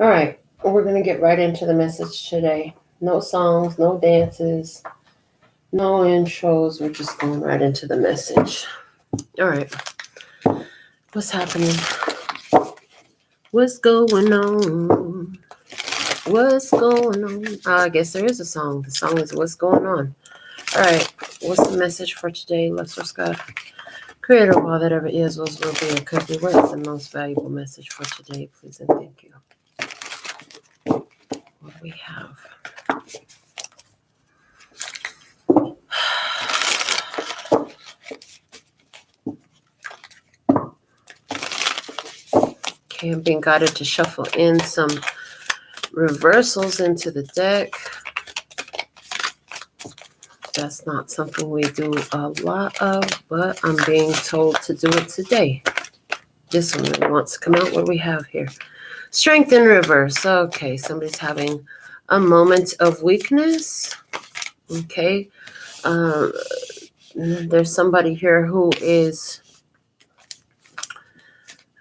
All right, we're going to get right into the message today. No songs, no dances, no intros. We're just going right into the message. All right. What's happening? What's going on? What's going on? I guess there is a song. The song is What's Going On. All right. What's the message for today? Let's just God. Creator of all that ever is, was, will be, and could be. What is the most valuable message for today? Please and thank you. What do we have? Okay, I'm being guided to shuffle in some reversals into the deck. That's not something we do a lot of, but I'm being told to do it today. This one really wants to come out. What do we have here? Strength in reverse. Okay, somebody's having a moment of weakness. Okay. There's somebody here who is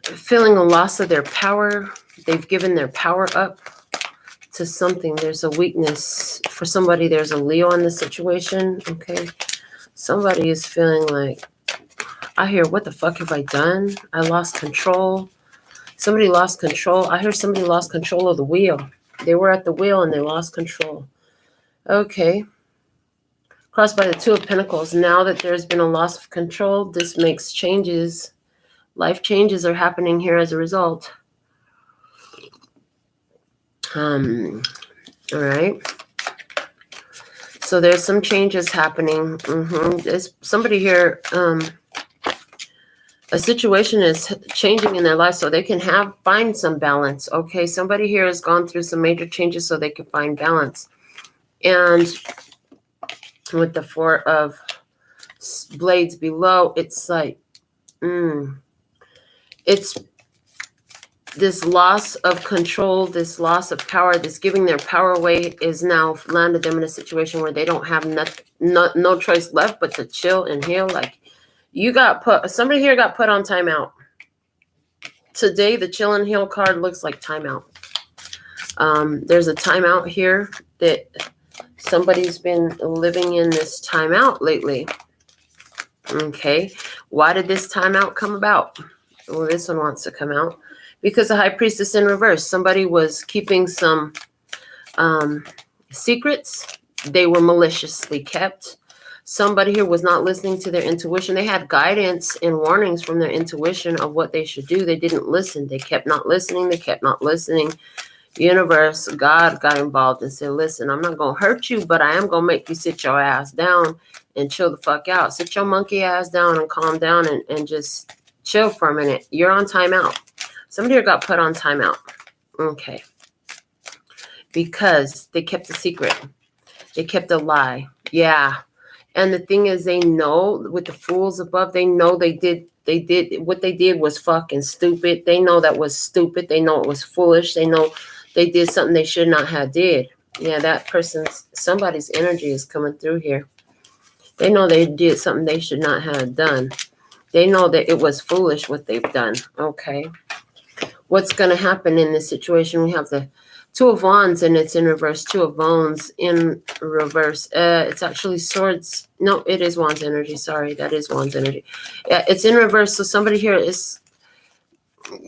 feeling a loss of their power. They've given their power up to something. There's a weakness for somebody. There's a Leo in the situation. Okay. Somebody is feeling like, I hear, what the fuck have I done? I lost control. Somebody lost control. I hear somebody lost control of the wheel. They were at the wheel and they lost control. Okay. Crossed by the Two of Pentacles. Now that there's been a loss of control, this makes changes. Life changes are happening here as a result. All right. So there's some changes happening. There's somebody here, a situation is changing in their life so they can find some balance. Okay, somebody here has gone through some major changes so they can find balance. And with the Four of Blades below, it's like, it's this loss of control, this loss of power, this giving their power away is now landed them in a situation where they don't have no choice left but to chill and heal. Like, somebody here got put on timeout. Today, the chill and heal card looks like timeout. There's a timeout here that somebody's been living in this timeout lately. Okay. Why did this timeout come about? Well, this one wants to come out. Because the High Priestess in reverse. Somebody was keeping some secrets. They were maliciously kept. Somebody here was not listening to their intuition. They had guidance and warnings from their intuition of what they should do. They didn't listen. They kept not listening. They kept not listening. Universe, God got involved and said, listen, I'm not going to hurt you, but I am going to make you sit your ass down and chill the fuck out. Sit your monkey ass down and calm down and just chill for a minute. You're on timeout. Somebody here got put on timeout. Okay. Because they kept a secret. They kept a lie. Yeah. And the thing is, they know with the fools above, they know what they did was fucking stupid. They know that was stupid. They know it was foolish. They know they did something they should not have did. Yeah, somebody's energy is coming through here. They know they did something they should not have done. They know that it was foolish what they've done. Okay. What's going to happen in this situation? We have the Two of Wands and it's in reverse. Two of Bones in reverse. It's actually Swords. No, it is Wands energy. Sorry, that is Wands energy. Yeah, it's in reverse. So somebody here is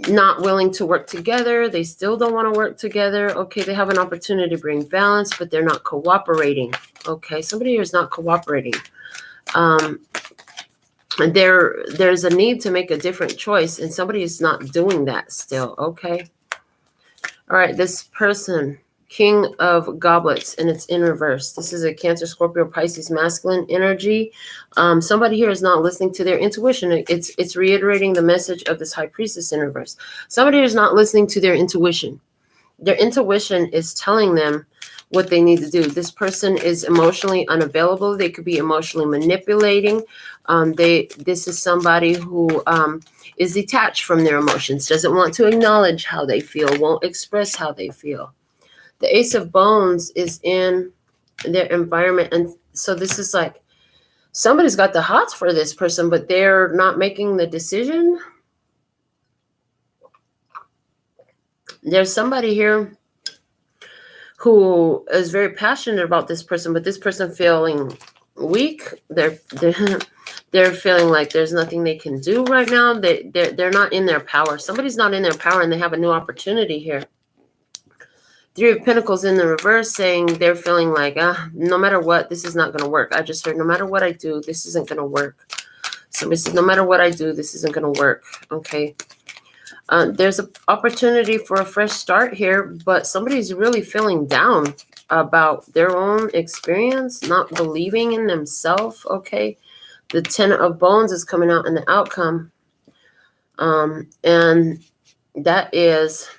not willing to work together. They still don't want to work together. Okay, they have an opportunity to bring balance, but they're not cooperating. Okay, somebody here is not cooperating. There's a need to make a different choice, and somebody is not doing that still. Okay. All right. This person, King of Goblets, and it's in reverse. This is a Cancer, Scorpio, Pisces, masculine energy. Somebody here is not listening to their intuition. It's reiterating the message of this High Priestess in reverse. Somebody here is not listening to their intuition. Their intuition is telling them what they need to do. This person is emotionally unavailable. They could be emotionally manipulating. This is somebody who is detached from their emotions, doesn't want to acknowledge how they feel, won't express how they feel. The Ace of Bones is in their environment. And so this is like somebody's got the hots for this person, but they're not making the decision. There's somebody here who is very passionate about this person, but this person feeling weak. They're feeling like there's nothing they can do right now. They're not in their power. Somebody's not in their power, and they have a new opportunity here. Three of Pentacles in the reverse, saying they're feeling like, no matter what, this is not going to work. I just heard, no matter what I do, this isn't going to work. Somebody says, no matter what I do, this isn't going to work. Okay. There's an opportunity for a fresh start here, but somebody's really feeling down about their own experience, not believing in themselves. Okay. The Ten of Bones is coming out in the outcome. And that is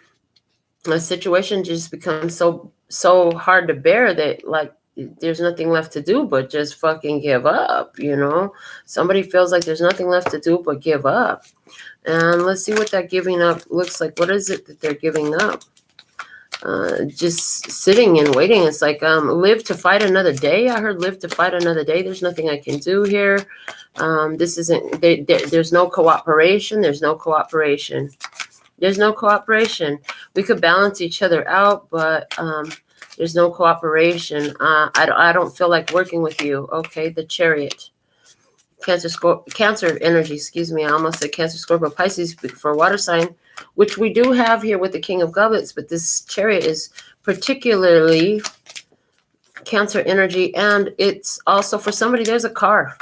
a situation just becomes so hard to bear that, like, there's nothing left to do but just fucking give up, you know? Somebody feels like there's nothing left to do but give up. And let's see what that giving up looks like. What is it that they're giving up? Just sitting and waiting. It's like, live to fight another day. I heard live to fight another day. There's nothing I can do here. This isn't, there's no cooperation. There's no cooperation. There's no cooperation. We could balance each other out, but there's no cooperation. I don't feel like working with you. Okay, the Chariot. Cancer energy, excuse me. I almost said Cancer, Scorpio, Pisces for water sign, which we do have here with the King of Goblets, but this Chariot is particularly Cancer energy, and it's also for somebody, there's a car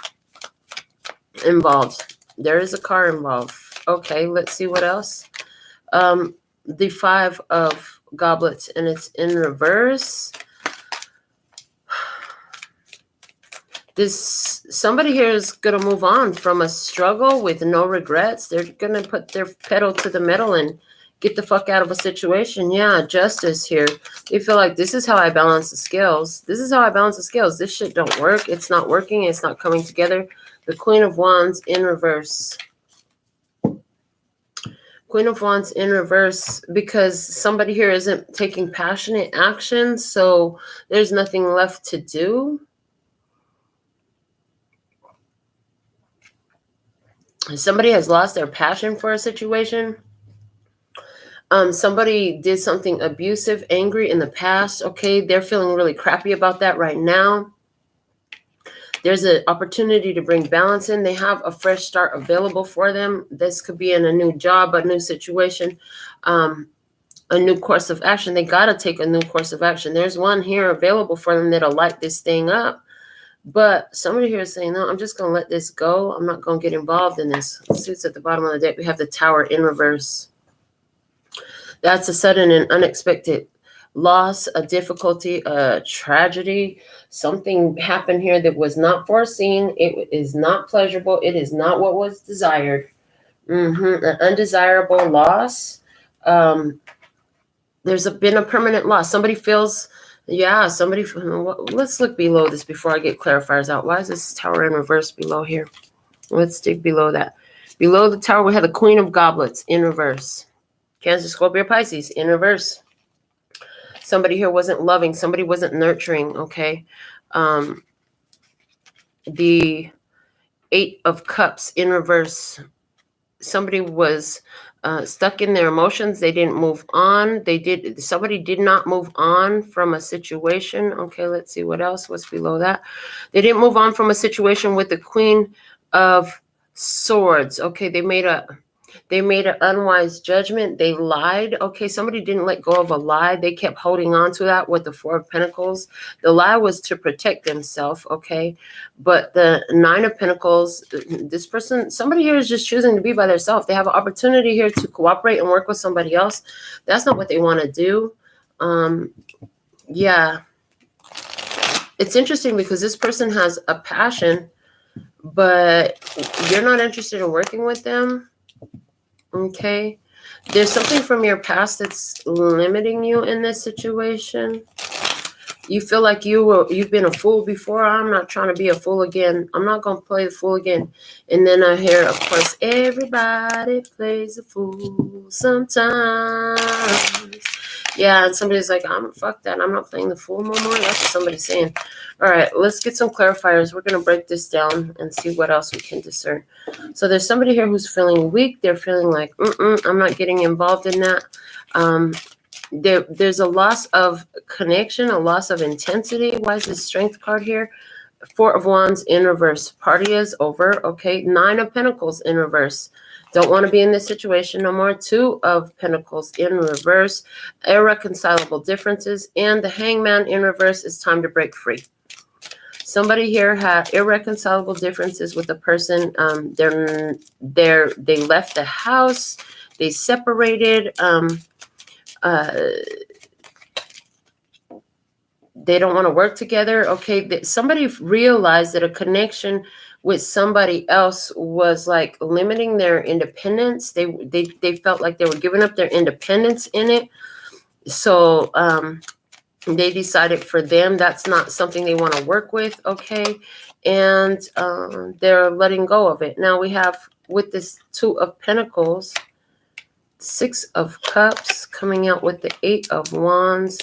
involved. There is a car involved. Okay, let's see what else. The Five of Goblets, and it's in reverse. Somebody here is going to move on from a struggle with no regrets. They're going to put their pedal to the metal and get the fuck out of a situation. Yeah, Justice here. They feel like, this is how I balance the scales. This is how I balance the scales. This shit don't work. It's not working. It's not coming together. The Queen of Wands in reverse. Queen of Wands in reverse, because somebody here isn't taking passionate action, so there's nothing left to do. Somebody has lost their passion for a situation. Somebody did something abusive, angry in the past. Okay, they're feeling really crappy about that right now. There's an opportunity to bring balance in. They have a fresh start available for them. This could be in a new job, a new situation, a new course of action. They got to take a new course of action. There's one here available for them that'll light this thing up. But somebody here is saying, no, I'm just going to let this go. I'm not going to get involved in this. Let's see what's at the bottom of the deck. We have the Tower in reverse. That's a sudden and unexpected loss, a difficulty, a tragedy. Something happened here that was not foreseen. It is not pleasurable. It is not what was desired. An undesirable loss. There's been a permanent loss. Somebody feels... Yeah, let's look below this before I get clarifiers out. Why is this Tower in reverse below here? Let's dig below that. Below the Tower, we have the Queen of Goblets in reverse. Cancer, Scorpio, Pisces in reverse. Somebody here wasn't loving. Somebody wasn't nurturing, okay? The Eight of Cups in reverse. Somebody was... stuck in their emotions. They didn't move on. Somebody did not move on from a situation. Okay, let's see what else was below that. They didn't move on from a situation with the Queen of Swords. Okay, they made an unwise judgment. They lied. Okay, somebody didn't let go of a lie. They kept holding on to that with the Four of Pentacles. The lie was to protect themselves, okay? But the Nine of Pentacles, this person, somebody here is just choosing to be by themselves. They have an opportunity here to cooperate and work with somebody else. That's not what they want to do. Yeah. It's interesting because this person has a passion, but you're not interested in working with them. Okay, there's something from your past that's limiting you in this situation. You feel like you've been a fool before. I'm not trying to be a fool again. I'm not going to play the fool again. And then I hear, of course, everybody plays a fool sometimes. Yeah, and somebody's like, fuck that. I'm not playing the fool no more. That's what somebody's saying. All right, let's get some clarifiers. We're going to break this down and see what else we can discern. So there's somebody here who's feeling weak. They're feeling like, I'm not getting involved in that. There's a loss of connection, a loss of intensity. Why is this Strength card here? Four of Wands in reverse. Party is over. Okay. 9 of Pentacles in reverse. Don't want to be in this situation no more. 2 of Pentacles in reverse. Irreconcilable differences. And the Hangman in reverse. It's time to break free. Somebody here had irreconcilable differences with a person. They left the house. They separated. They don't want to work together. Okay, somebody realized that a connection with somebody else was like limiting their independence. They felt like they were giving up their independence in it. So they decided for them that's not something they want to work with. Okay, and they're letting go of it. Now we have with this 2 of Pentacles, 6 of Cups coming out with the 8 of Wands,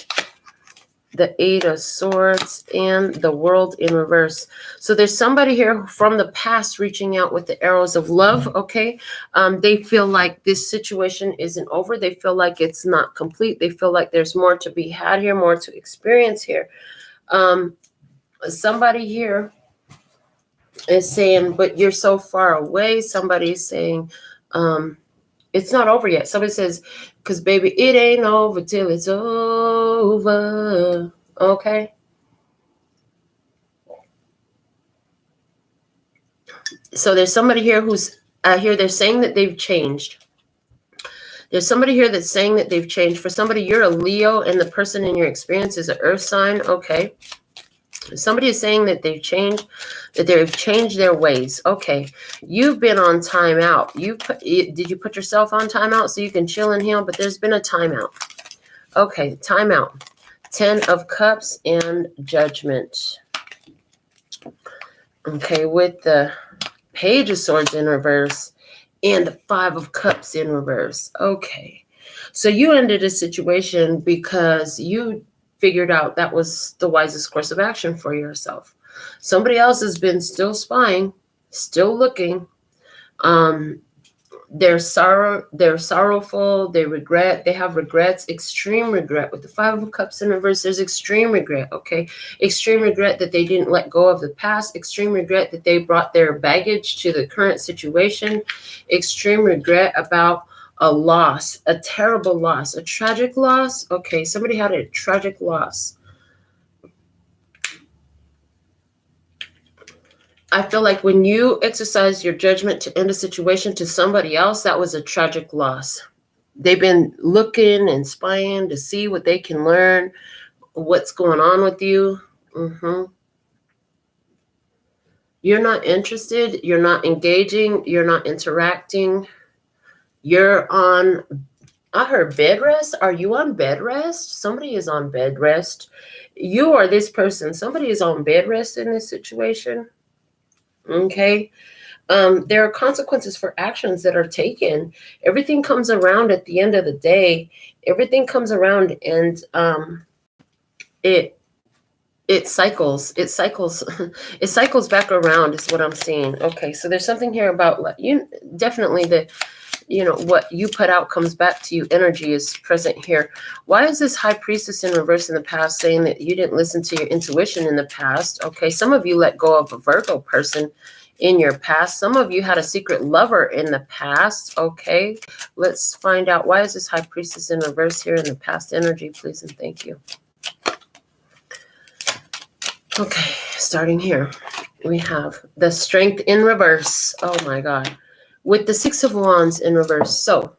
the 8 of Swords, and the World in reverse. So there's somebody here from the past reaching out with the arrows of love, okay? They feel like this situation isn't over. They feel like it's not complete. They feel like there's more to be had here, more to experience here. Somebody here is saying, but you're so far away. Somebody's saying, it's not over yet. Somebody says, because baby, it ain't over till it's over. Okay. So there's somebody here who's here. They're saying that they've changed. There's somebody here that's saying that they've changed. For somebody, you're a Leo and the person in your experience is an earth sign. Okay. Somebody is saying that they've changed their ways. Okay. You've been on timeout. Did you put yourself on timeout so you can chill and heal? But there's been a timeout. Okay. Timeout. 10 of Cups and Judgment. Okay. With the Page of Swords in reverse and the 5 of Cups in reverse. Okay. So you ended a situation because you figured out that was the wisest course of action for yourself. Somebody else has been still spying, still looking. They're sorrowful, they have regrets, extreme regret. With the 5 of Cups in reverse, there's extreme regret, okay? Extreme regret that they didn't let go of the past, extreme regret that they brought their baggage to the current situation, extreme regret about a loss, a terrible loss, a tragic loss. Okay, somebody had a tragic loss. I feel like when you exercise your judgment to end a situation to somebody else, that was a tragic loss. They've been looking and spying to see what they can learn, what's going on with you. You're not interested. You're not engaging. You're not interacting. You're on, I heard bed rest. Are you on bed rest? Somebody is on bed rest. You or this person, somebody is on bed rest in this situation. Okay. There are consequences for actions that are taken. Everything comes around at the end of the day. Everything comes around and it cycles. It cycles. It cycles back around is what I'm seeing. Okay. So there's something here about you. Definitely what you put out comes back to you. Energy is present here. Why is this High Priestess in reverse in the past saying that you didn't listen to your intuition in the past? Okay, some of you let go of a Virgo person in your past. Some of you had a secret lover in the past. Okay, let's find out. Why is this High Priestess in reverse here in the past energy, please and thank you. Okay, starting here. We have the Strength in reverse. Oh my God. With the 6 of Wands in reverse. So,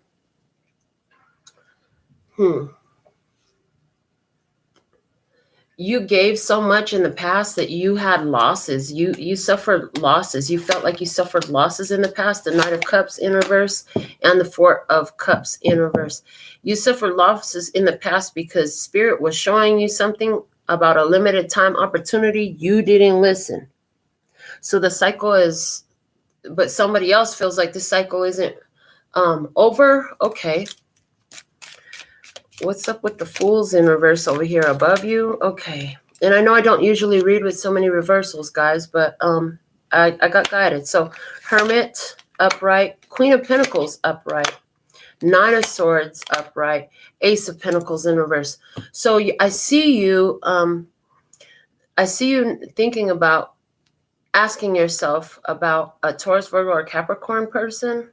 you gave so much in the past that you had losses. You suffered losses. You felt like you suffered losses in the past. The Knight of Cups in reverse and the 4 of Cups in reverse. You suffered losses in the past because Spirit was showing you something about a limited time opportunity. You didn't listen. So the cycle is, but somebody else feels like the cycle isn't over. Okay. What's up with the Fools in reverse over here above you? Okay. And I know I don't usually read with so many reversals, guys, but I got guided. So Hermit upright, Queen of Pentacles upright, Nine of Swords upright, Ace of Pentacles in reverse. So I see you thinking about asking yourself about a Taurus, Virgo, or Capricorn person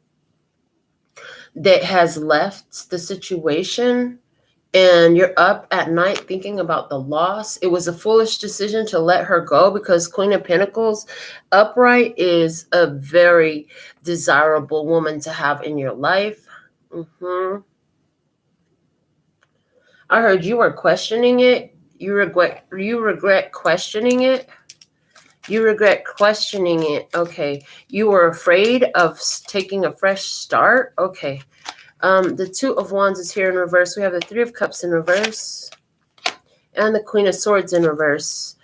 that has left the situation, and you're up at night thinking about the loss. It was a foolish decision to let her go, because Queen of Pentacles upright is a very desirable woman to have in your life. I heard you were questioning it. You regret questioning it. You regret questioning it. Okay. You were afraid of taking a fresh start. Okay. The Two of Wands is here in reverse. We have the Three of Cups in reverse and the Queen of Swords in reverse.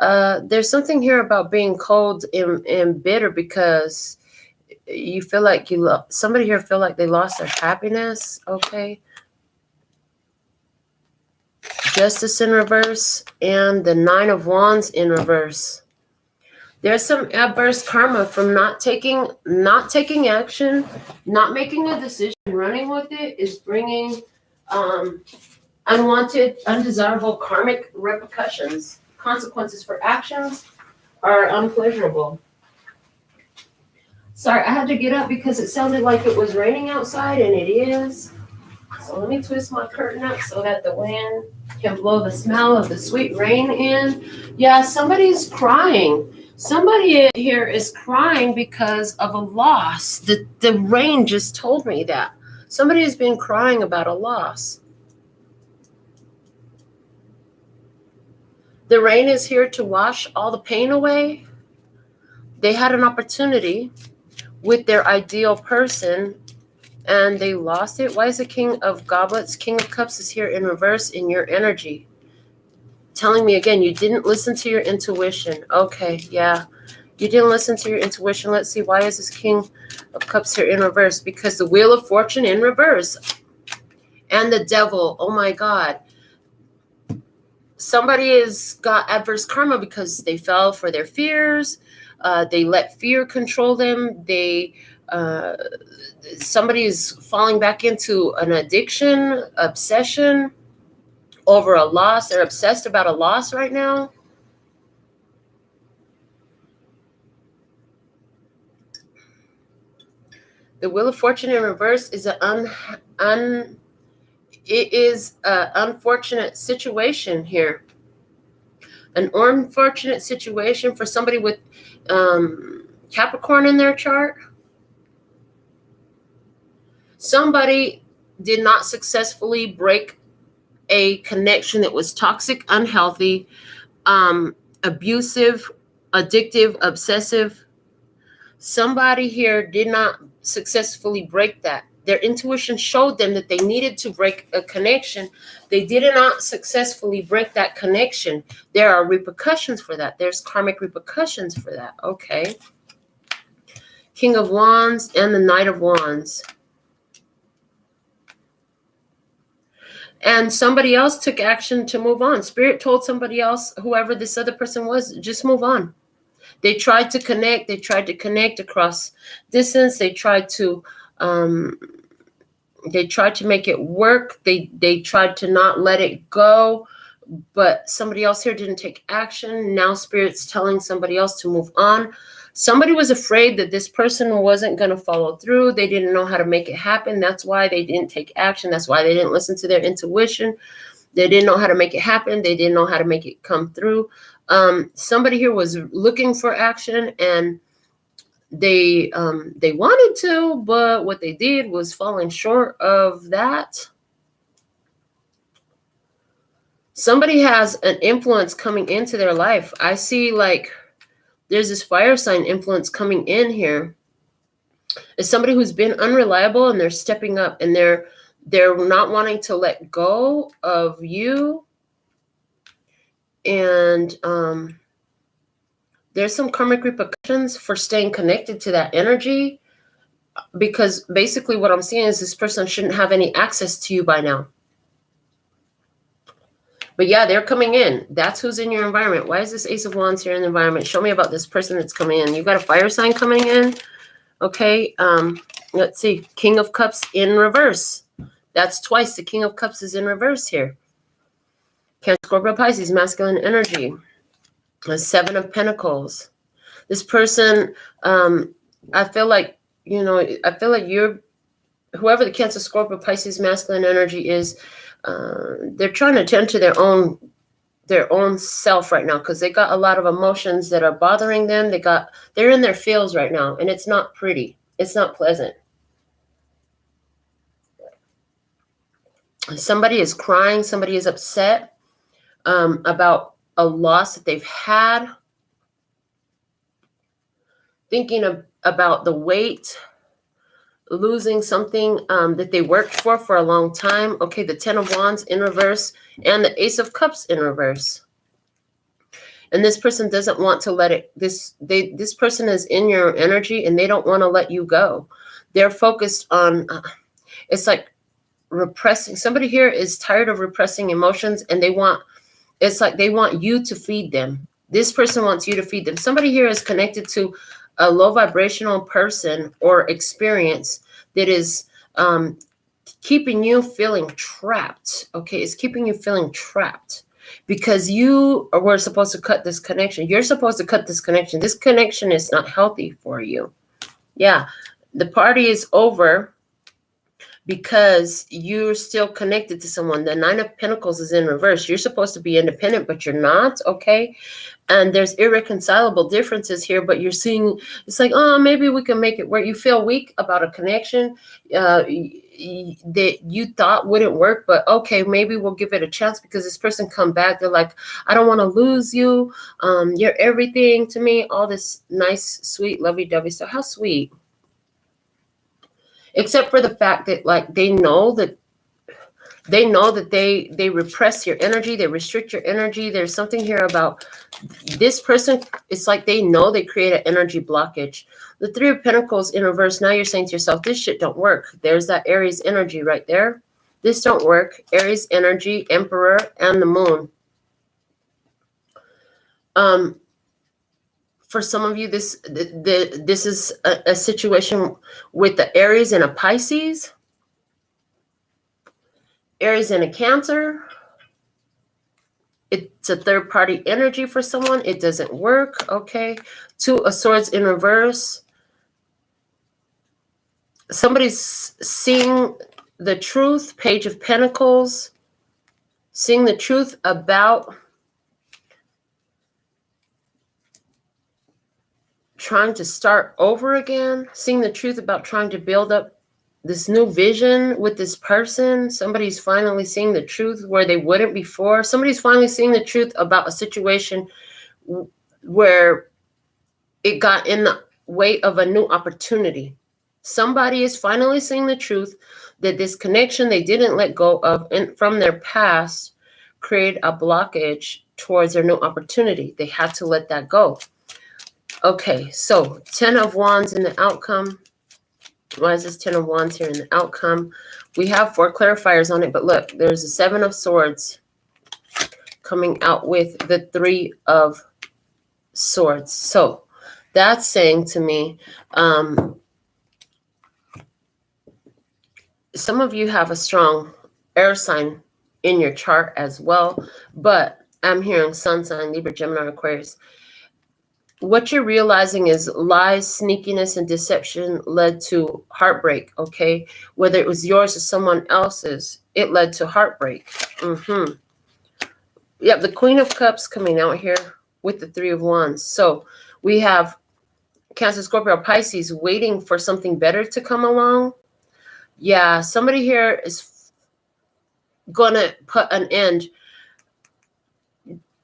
There's something here about being cold and bitter because you feel like somebody here feel like they lost their happiness. Okay. Justice in reverse and the Nine of Wands in reverse. There's some adverse karma from not taking action, not making a decision, running with it is bringing unwanted, undesirable karmic repercussions. Consequences for actions are unpleasurable. Sorry, I had to get up because it sounded like it was raining outside, and it is. So let me twist my curtain up so that the wind can blow the smell of the sweet rain in. Yeah, somebody's crying. Somebody here is crying because of a loss. The rain just told me that. Somebody has been crying about a loss. The rain is here to wash all the pain away. They had an opportunity with their ideal person and they lost it. Why is the King of Goblets, King of Cups is here in reverse in your energy? Telling me again, you didn't listen to your intuition. Okay, yeah. You didn't listen to your intuition. Let's see, why is this King of Cups here in reverse? Because the Wheel of Fortune in reverse. And the Devil, oh my God. Somebody has got adverse karma because they fell for their fears. They let fear control them. Somebody is falling back into an addiction, obsession over a loss. They're obsessed about a loss right now. The Wheel of Fortune in reverse is an unfortunate situation here. An unfortunate situation for somebody with Capricorn in their chart. Somebody did not successfully break a connection that was toxic, unhealthy, abusive, addictive, obsessive. Somebody here did not successfully break that. Their intuition showed them that they needed to break a connection. They did not successfully break that connection. There are repercussions for that. There's karmic repercussions for that. Okay. King of Wands and the Knight of Wands. And somebody else took action to move on. Spirit told somebody else, whoever this other person was, just move on. They tried to connect. They tried to connect across distance. They tried to make it work. They tried to not let it go, but somebody else here didn't take action. Now Spirit's telling somebody else to move on. Somebody was afraid that this person wasn't going to follow through. They didn't know how to make it happen. That's why they didn't take action. That's why they didn't listen to their intuition. They didn't know how to make it happen. They didn't know how to make it come through. Somebody here was looking for action, and they wanted to, but what they did was falling short of that. Somebody has an influence coming into their life. I see like there's this fire sign influence coming in here. It's somebody who's been unreliable, and they're stepping up, and they're not wanting to let go of you. And there's some karmic repercussions for staying connected to that energy, because basically what I'm seeing is this person shouldn't have any access to you by now. But yeah, they're coming in. That's who's in your environment. Why is this Ace of Wands here in the environment? Show me about this person that's coming in. You got a fire sign coming in. Okay. Let's see. King of Cups in reverse. That's twice. The King of Cups is in reverse here. Cancer, Scorpio, Pisces, masculine energy. A Seven of Pentacles. This person, I feel like, you're, whoever the Cancer, Scorpio, Pisces, masculine energy is, they're trying to tend to their own self right now, because they got a lot of emotions that are bothering them. They're in their feels right now, and it's not pretty. It's not pleasant. Somebody is crying. Somebody is upset about a loss that they've had. Thinking about the weight, losing something that they worked for a long time. Okay, the Ten of Wands in reverse and the Ace of Cups in reverse. And this person doesn't want to let it, this person is in your energy and they don't want to let you go. They're focused on, it's like repressing. Somebody here is tired of repressing emotions, and it's like they want you to feed them. This person wants you to feed them. Somebody here is connected to a low vibrational person or experience that is keeping you feeling trapped. Okay, it's keeping you feeling trapped because you were supposed to cut this connection. You're supposed to cut this connection. This connection is not healthy for you. Yeah, the party is over because you're still connected to someone. The Nine of Pentacles is in reverse. You're supposed to be independent, but you're not, okay? And there's irreconcilable differences here, but you're seeing, it's like, oh, maybe we can make it work. You feel weak about a connection that you thought wouldn't work, but okay, maybe we'll give it a chance because this person come back. They're like, I don't want to lose you. You're everything to me. All this nice, sweet, lovey-dovey stuff. How sweet. Except for the fact that, like, they know that they repress your energy, they restrict your energy. There's something here about this person. It's like they know they create an energy blockage. The Three of Pentacles in reverse. Now you're saying to yourself, this shit don't work. There's that Aries energy right there. This don't work. Aries energy, Emperor, and the Moon. For some of you, this is a situation with the Aries and a Pisces, Aries and a Cancer. It's a third-party energy for someone. It doesn't work, okay? Two of Swords in reverse. Somebody's seeing the truth, Page of Pentacles, seeing the truth about trying to start over again, seeing the truth about trying to build up this new vision with this person. Somebody's finally seeing the truth where they wouldn't before. Somebody's finally seeing the truth about a situation where it got in the way of a new opportunity. Somebody is finally seeing the truth that this connection they didn't let go of from their past created a blockage towards their new opportunity. They had to let that go. Okay, so 10 of Wands in the outcome. Why is this 10 of Wands here in the outcome? We have 4 clarifiers on it, but look, there's a 7 of Swords coming out with the 3 of Swords. So that's saying to me, some of you have a strong air sign in your chart as well, but I'm hearing Sun sign, Libra, Gemini, Aquarius. What you're realizing is lies, sneakiness, and deception led to heartbreak, okay? Whether it was yours or someone else's, it led to heartbreak. Yep, the Queen of Cups coming out here with the 3 of Wands. So we have Cancer, Scorpio, Pisces waiting for something better to come along. Yeah, somebody here is going to put an end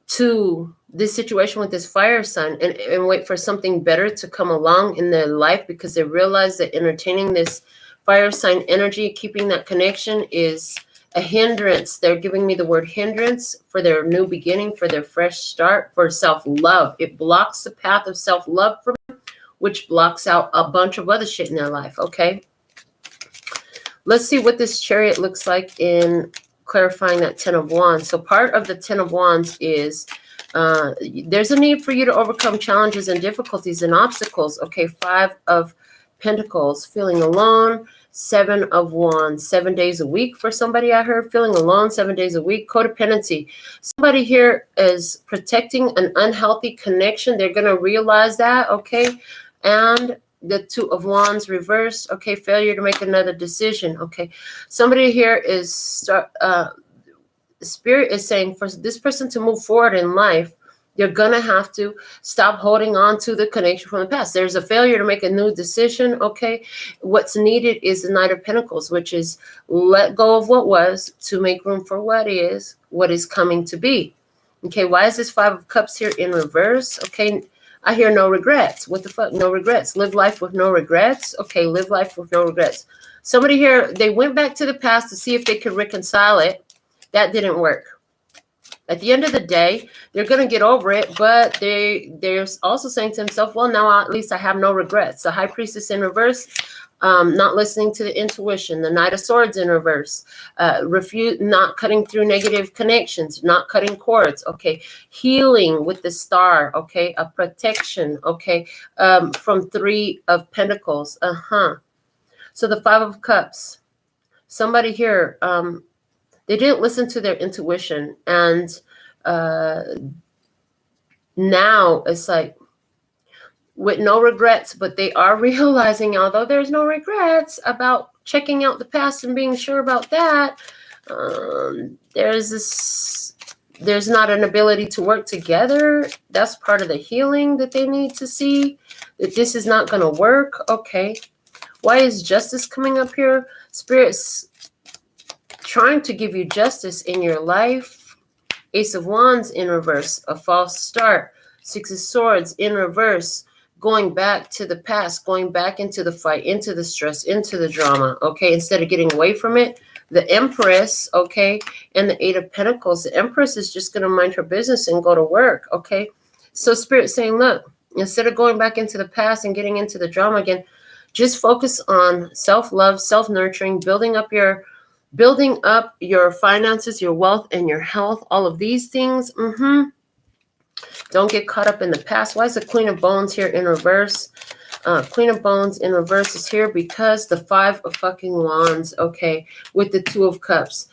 to this situation with this fire sign and wait for something better to come along in their life, because they realize that entertaining this fire sign energy, keeping that connection, is a hindrance. They're giving me the word hindrance for their new beginning, for their fresh start, for self-love. It blocks the path of self-love for them, which blocks out a bunch of other shit in their life, okay? Let's see what this Chariot looks like in clarifying that 10 of Wands. So part of the 10 of Wands is there's a need for you to overcome challenges and difficulties and obstacles. Okay, 5 of Pentacles, feeling alone. 7 of Wands, 7 days a week for somebody I heard, feeling alone 7 days a week. Codependency. Somebody here is protecting an unhealthy connection. They're going to realize that, okay? And the 2 of Wands reversed, okay? Failure to make another decision, okay? Somebody here is, Spirit is saying for this person to move forward in life, you're going to have to stop holding on to the connection from the past. There's a failure to make a new decision, okay? What's needed is the Knight of Pentacles, which is let go of what was to make room for what is coming to be. Okay, why is this 5 of Cups here in reverse? Okay, I hear no regrets. What the fuck? No regrets. Live life with no regrets. Okay, live life with no regrets. Somebody here, they went back to the past to see if they could reconcile it. That didn't work. At the end of the day, they're going to get over it, but they're also saying to themselves, well, now at least I have no regrets. The High Priestess in reverse, not listening to the intuition. The Knight of Swords in reverse, not cutting through negative connections, not cutting cords, okay. Healing with the Star, okay. A protection, okay, from 3 of Pentacles, So the 5 of Cups, somebody here, they didn't listen to their intuition. And now it's like with no regrets, but they are realizing, although there's no regrets about checking out the past and being sure about that, there's not an ability to work together. That's part of the healing that they need to see, that this is not going to work. Okay. Why is Justice coming up here? Spirit's trying to give you justice in your life. Ace of Wands in reverse, a false start. 6 of Swords in reverse, going back to the past, going back into the fight, into the stress, into the drama, okay? Instead of getting away from it. The Empress, okay, and the 8 of Pentacles. The Empress is just going to mind her business and go to work, okay? So Spirit's saying, look, instead of going back into the past and getting into the drama again, just focus on self-love, self-nurturing, building up your finances, your wealth, and your health, all of these things. Don't get caught up in the past. Why is the Queen of Bones here in reverse? Queen of Bones in reverse is here because the 5 of fucking Wands, okay, with the 2 of Cups.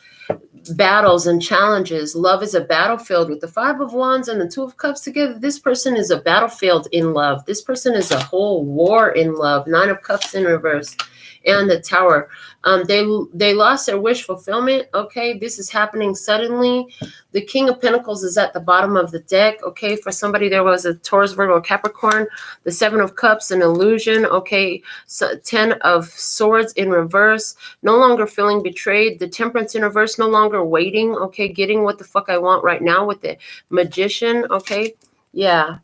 Battles and challenges. Love is a battlefield. With the 5 of Wands and the 2 of Cups together, this person is a battlefield in love. This person is a whole war in love. 9 of Cups in reverse. And the Tower. They lost their wish fulfillment. Okay, this is happening suddenly. The King of Pentacles is at the bottom of the deck. Okay, for somebody there was a Taurus, Virgo, Capricorn. The 7 of Cups, an illusion. Okay, so 10 of Swords in reverse. No longer feeling betrayed. The Temperance in reverse. No longer waiting. Okay, getting what the fuck I want right now with the Magician. Okay, yeah.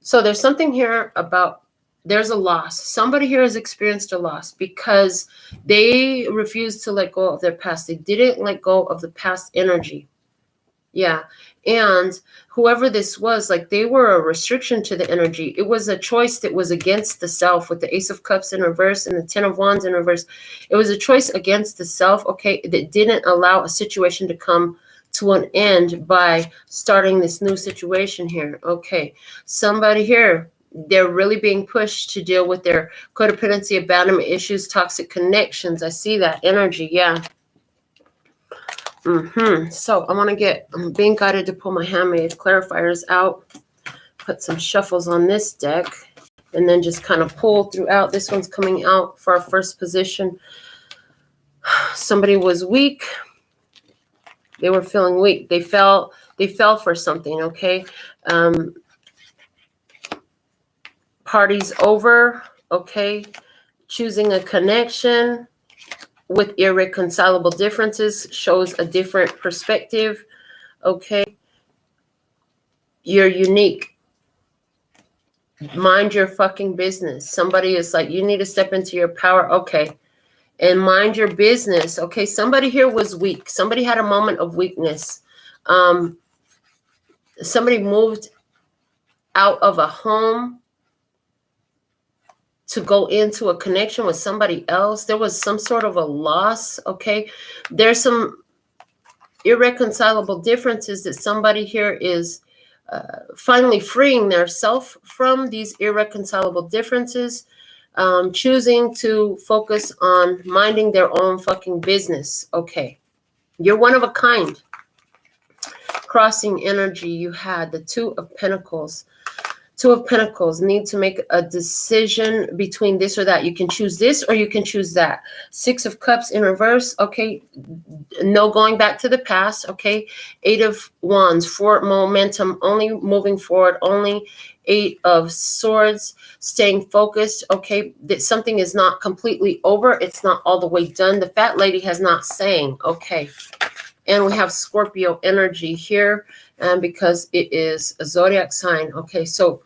So there's something here about. There's a loss. Somebody here has experienced a loss because they refused to let go of their past. They didn't let go of the past energy. Yeah. And whoever this was, like they were a restriction to the energy. It was a choice that was against the self with the Ace of Cups in reverse and the 10 of Wands in reverse. It was a choice against the self, okay, that didn't allow a situation to come to an end by starting this new situation here. Okay. Somebody here, they're really being pushed to deal with their codependency, abandonment issues, toxic connections. I see that energy. Yeah. So I want to I'm being guided to pull my handmade clarifiers out, put some shuffles on this deck, and then just kind of pull throughout. This one's coming out for our first position. Somebody was weak. They were feeling weak. They fell for something. Okay. Parties over, okay, choosing a connection with irreconcilable differences shows a different perspective, okay. You're unique. Mind your fucking business. Somebody is like, you need to step into your power, okay, and mind your business, okay. Somebody here was weak. Somebody had a moment of weakness. Somebody moved out of a home to go into a connection with somebody else. There was some sort of a loss, okay? There's some irreconcilable differences that somebody here is finally freeing their self from, these irreconcilable differences, choosing to focus on minding their own fucking business. Okay. You're one of a kind. Crossing energy, you had the Two of Pentacles. Two of Pentacles, need to make a decision between this or that. You can choose this or you can choose that. Six of Cups in reverse. Okay. No going back to the past. Okay. Eight of Wands for momentum, only moving forward, only. Eight of Swords, staying focused. Okay. That something is not completely over. It's not all the way done. The fat lady has not sang. Okay. And we have Scorpio energy here, and because it is a zodiac sign. Okay. So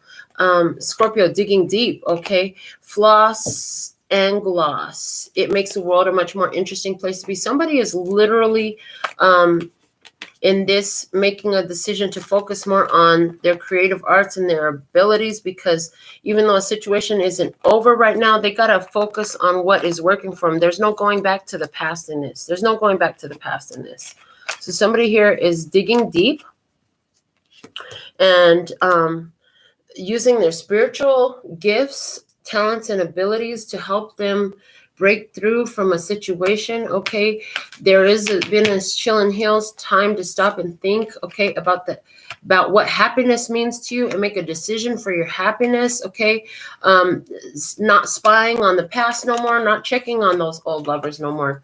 Scorpio digging deep. Okay. Floss and gloss. It makes the world a much more interesting place to be. Somebody is literally in this making a decision to focus more on their creative arts and their abilities, because even though a situation isn't over right now, they got to focus on what is working for them. There's no going back to the past in this. There's no going back to the past in this. So somebody here is digging deep and using their spiritual gifts, talents, and abilities to help them break through from a situation. Okay. There is been this chill and heals time to stop and think, okay, about what happiness means to you and make a decision for your happiness. Okay. Not spying on the past no more, not checking on those old lovers no more.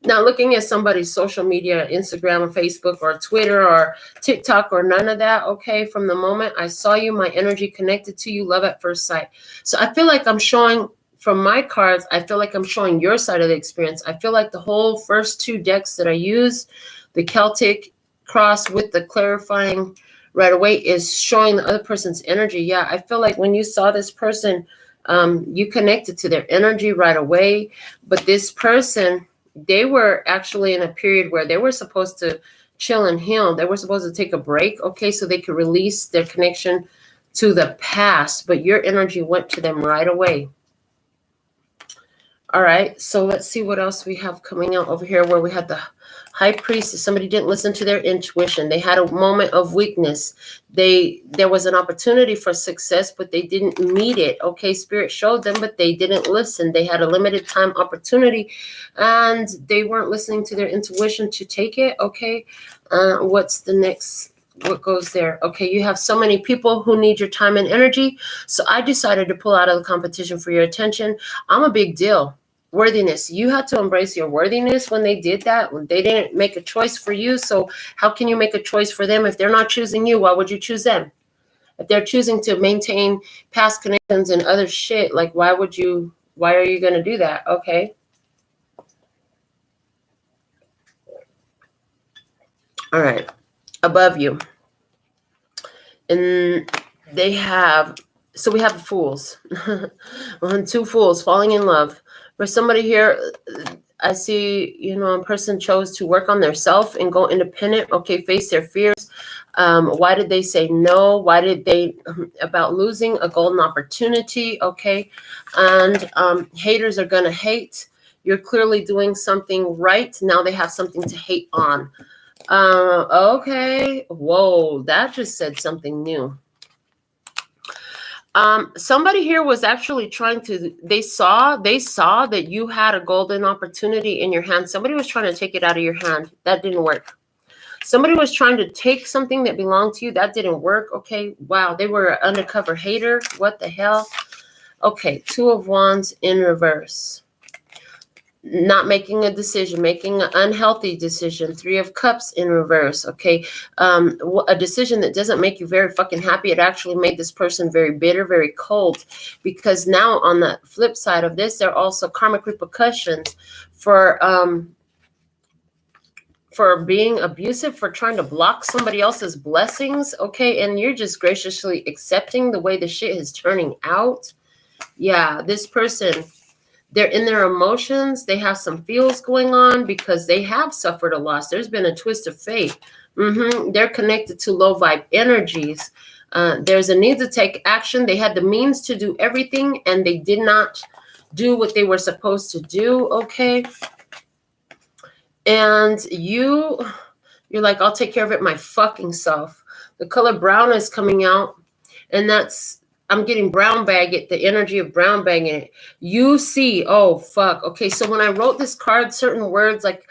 Not looking at somebody's social media, Instagram or Facebook or Twitter or TikTok or none of that. Okay. From the moment I saw you, my energy connected to you, love at first sight. So I feel like I'm showing from my cards, I feel like I'm showing your side of the experience. I feel like the whole first two decks that I use, the Celtic cross with the clarifying right away, is showing the other person's energy. Yeah. I feel like when you saw this person, you connected to their energy right away. But this person, they were actually in a period where they were supposed to chill and heal. They were supposed to take a break, okay, so they could release their connection to the past. But your energy went to them right away. All right, so let's see what else we have coming out over here, where we had the High Priestess. Somebody didn't listen to their intuition. They had a moment of weakness. There was an opportunity for success, but they didn't meet it. Okay, Spirit showed them, but they didn't listen. They had a limited time opportunity, and they weren't listening to their intuition to take it. Okay, what's the next? What goes there? Okay, you have so many people who need your time and energy. So I decided to pull out of the competition for your attention. I'm a big deal. Worthiness. You had to embrace your worthiness when they did that. When they didn't make a choice for you. So how can you make a choice for them if they're not choosing you? Why would you choose them? If they're choosing to maintain past connections and other shit, like why are you going to do that? Okay. All right. Above you. And they have, so we have fools. Two fools falling in love. For somebody here, I see, a person chose to work on their self and go independent. Okay, face their fears. Why did they say no? Why did they, about losing a golden opportunity? Okay, and haters are going to hate. You're clearly doing something right. Now they have something to hate on. Okay. Whoa, that just said something new. Somebody here was actually trying to, they saw that you had a golden opportunity in your hand. Somebody was trying to take it out of your hand. That didn't work. Somebody was trying to take something that belonged to you. That didn't work. Okay. Wow. They were an undercover hater. What the hell? Okay. Two of Wands in reverse. Not making a decision, making an unhealthy decision. Three of Cups in reverse. Okay. A decision that doesn't make you very fucking happy. It actually made this person very bitter, very cold, because now on the flip side of this, there are also karmic repercussions for being abusive, for trying to block somebody else's blessings. Okay. And you're just graciously accepting the way the shit is turning out. Yeah. This person, they're in their emotions. They have some feels going on because they have suffered a loss. There's been a twist of fate. They're connected to low vibe energies. There's a need to take action. They had the means to do everything, and they did not do what they were supposed to do. Okay. And you, You're like, I'll take care of it my fucking self. The color brown is coming out, and that's, I'm getting brown bag it, the energy of brown bagging it. You see, oh, fuck. Okay, so when I wrote this card, certain words, like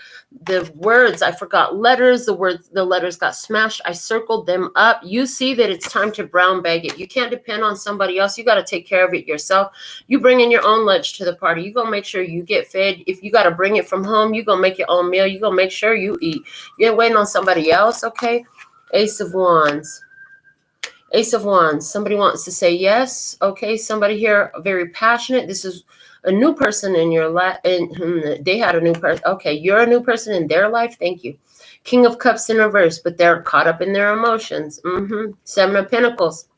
the words, I forgot letters, the letters got smashed. I circled them up. You see that it's time to brown bag it. You can't depend on somebody else. You got to take care of it yourself. You bring in your own lunch to the party. You gonna make sure you get fed. If you got to bring it from home, you gonna make your own meal. You gonna make sure you eat. You ain't waiting on somebody else, okay? Ace of Wands. Ace of Wands. Somebody wants to say yes. Okay, somebody here very passionate. This is a new person in your life. And they had a new person. Okay, you're a new person in their life. Thank you. King of Cups in reverse, but they're caught up in their emotions. Seven of Pentacles.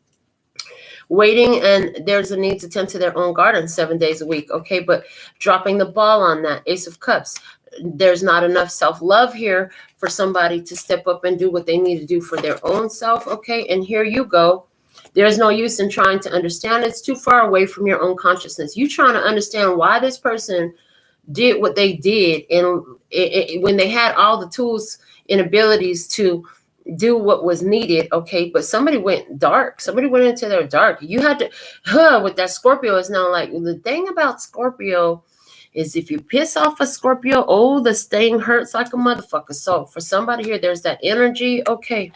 Waiting, and there's a need to tend to their own garden 7 days a week. Okay, but dropping the ball on that. Ace of Cups. There's not enough self-love here for somebody to step up and do what they need to do for their own self. Okay, and here you go. There's no use in trying to understand. It's too far away from your own consciousness. You trying to understand why this person did what they did, and when they had all the tools and abilities to do what was needed. Okay, but somebody went dark. Somebody went into their dark. You had to, with that Scorpio is now like, the thing about Scorpio is if you piss off a Scorpio, oh, the sting hurts like a motherfucker. So for somebody here, there's that energy. Okay.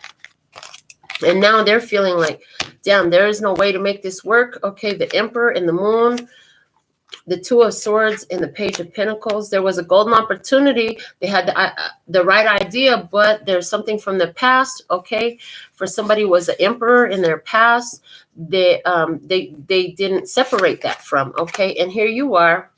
And now they're feeling like, damn, there is no way to make this work. Okay. The Emperor and the Moon, the Two of Swords and the Page of Pentacles. There was a golden opportunity. They had the right idea, but there's something from the past. Okay. For somebody who was the Emperor in their past, they didn't separate that from. Okay. And here you are,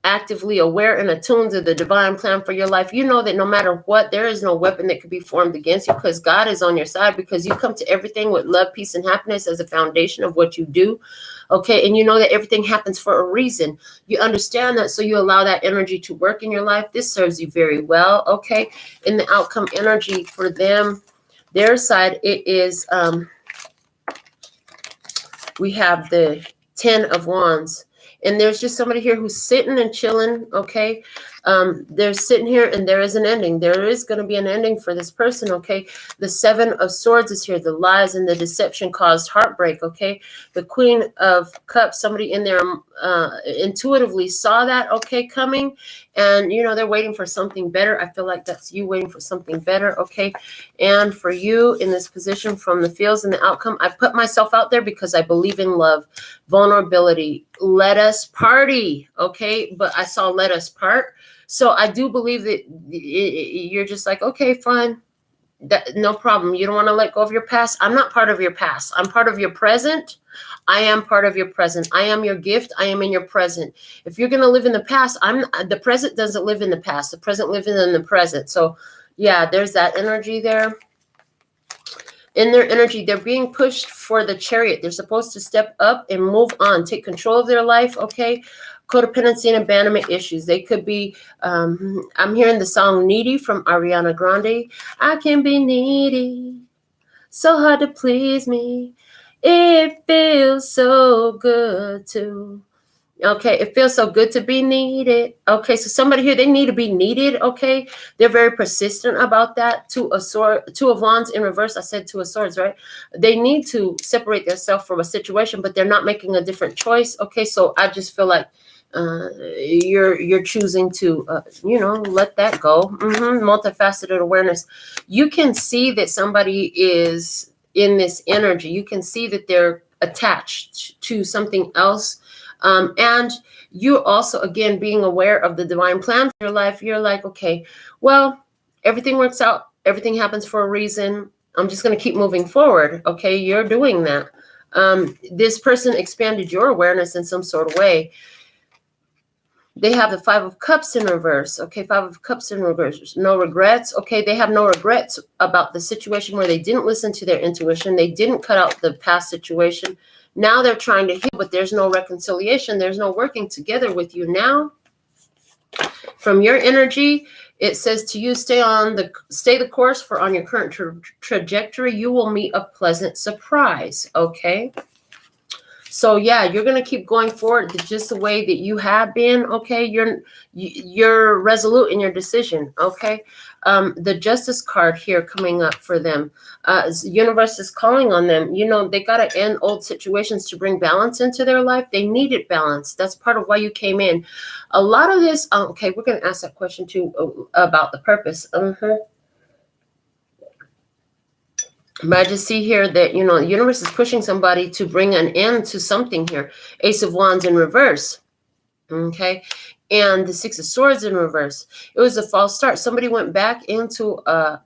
actively aware and attuned to the divine plan for your life. You know that no matter what, there is no weapon that could be formed against you, because God is on your side, because you come to everything with love, peace, and happiness as a foundation of what you do. Okay. And you know that everything happens for a reason. You understand that. So you allow that energy to work in your life. This serves you very well. Okay. In the outcome energy for them, their side, it is, we have the 10 of Wands. And there's just somebody here who's sitting and chilling, okay? They're sitting here, and there is an ending. There is going to be an ending for this person, okay? The Seven of Swords is here. The lies and the deception caused heartbreak, okay? The Queen of Cups, somebody in there intuitively saw that, okay, coming. And, you know, they're waiting for something better. I feel like that's you waiting for something better, okay? And for you in this position from the feels and the outcome, I put myself out there because I believe in love, vulnerability. Let us party, okay? But I saw let us part. So I do believe that you're just like, okay, fine. That, no problem. You don't want to let go of your past. I'm not part of your past. I'm part of your present. I am part of your present. I am your gift. I am in your present. If you're going to live in the past, the present doesn't live in the past. The present lives in the present. So yeah, there's that energy there. In their energy, they're being pushed for the Chariot. They're supposed to step up and move on, take control of their life, okay? Codependency and abandonment issues. They could be, I'm hearing the song Needy from Ariana Grande. I can be needy, so hard to please me. It feels so good to. Okay, it feels so good to be needed. Okay, so somebody here, they need to be needed. Okay, they're very persistent about that. Two of Wands in reverse. I said Two of Swords, right? They need to separate themselves from a situation, but they're not making a different choice. Okay, so I just feel like you're choosing to let that go. Multifaceted awareness. You can see that somebody is in this energy. You can see that they're attached to something else. And you also, again, being aware of the divine plan for your life, you're like, okay, well, everything works out. Everything happens for a reason. I'm just going to keep moving forward. Okay, you're doing that. This person expanded your awareness in some sort of way. They have the Five of Cups in reverse. Okay, Five of Cups in reverse. No regrets. Okay, they have no regrets about the situation where they didn't listen to their intuition. They didn't cut out the past situation. Now they're trying to heal, but there's no reconciliation. There's no working together with you now. From your energy, it says to you, stay the course, for on your current trajectory, you will meet a pleasant surprise. Okay. So yeah, you're going to keep going forward just the way that you have been. Okay. You're resolute in your decision. Okay. The Justice card here coming up for them. The universe is calling on them. You know, they got to end old situations to bring balance into their life. They needed balance. That's part of why you came in. A lot of this, okay, we're going to ask that question too about the purpose. But I just see here that, you know, the universe is pushing somebody to bring an end to something here. Ace of Wands in reverse. Okay. And the Six of Swords in reverse. It was a false start. Somebody went back into a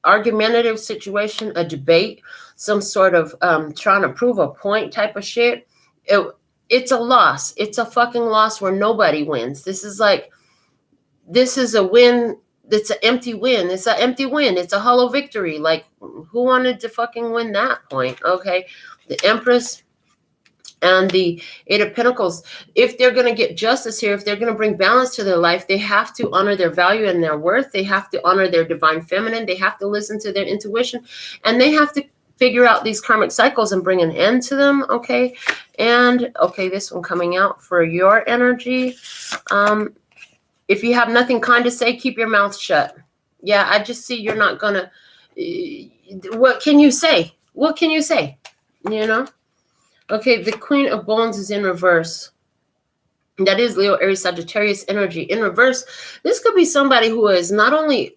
argumentative situation, a debate, some sort of trying to prove a point type of shit. It's a loss. It's a fucking loss where nobody wins. This is a win. It's an empty win. It's an empty win. It's a hollow victory. Like, who wanted to fucking win that point? Okay. The Empress and the Eight of Pentacles. If they're going to get justice here, if they're going to bring balance to their life, they have to honor their value and their worth. They have to honor their divine feminine. They have to listen to their intuition. And they have to figure out these karmic cycles and bring an end to them. Okay. And, okay, this one coming out for your energy. If you have nothing kind to say, keep your mouth shut. Yeah, I just see you're not going to. What can you say? What can you say? You know? Okay, the Queen of Wands is in reverse. That is Leo, Aries, Sagittarius energy. In reverse, this could be somebody who is not only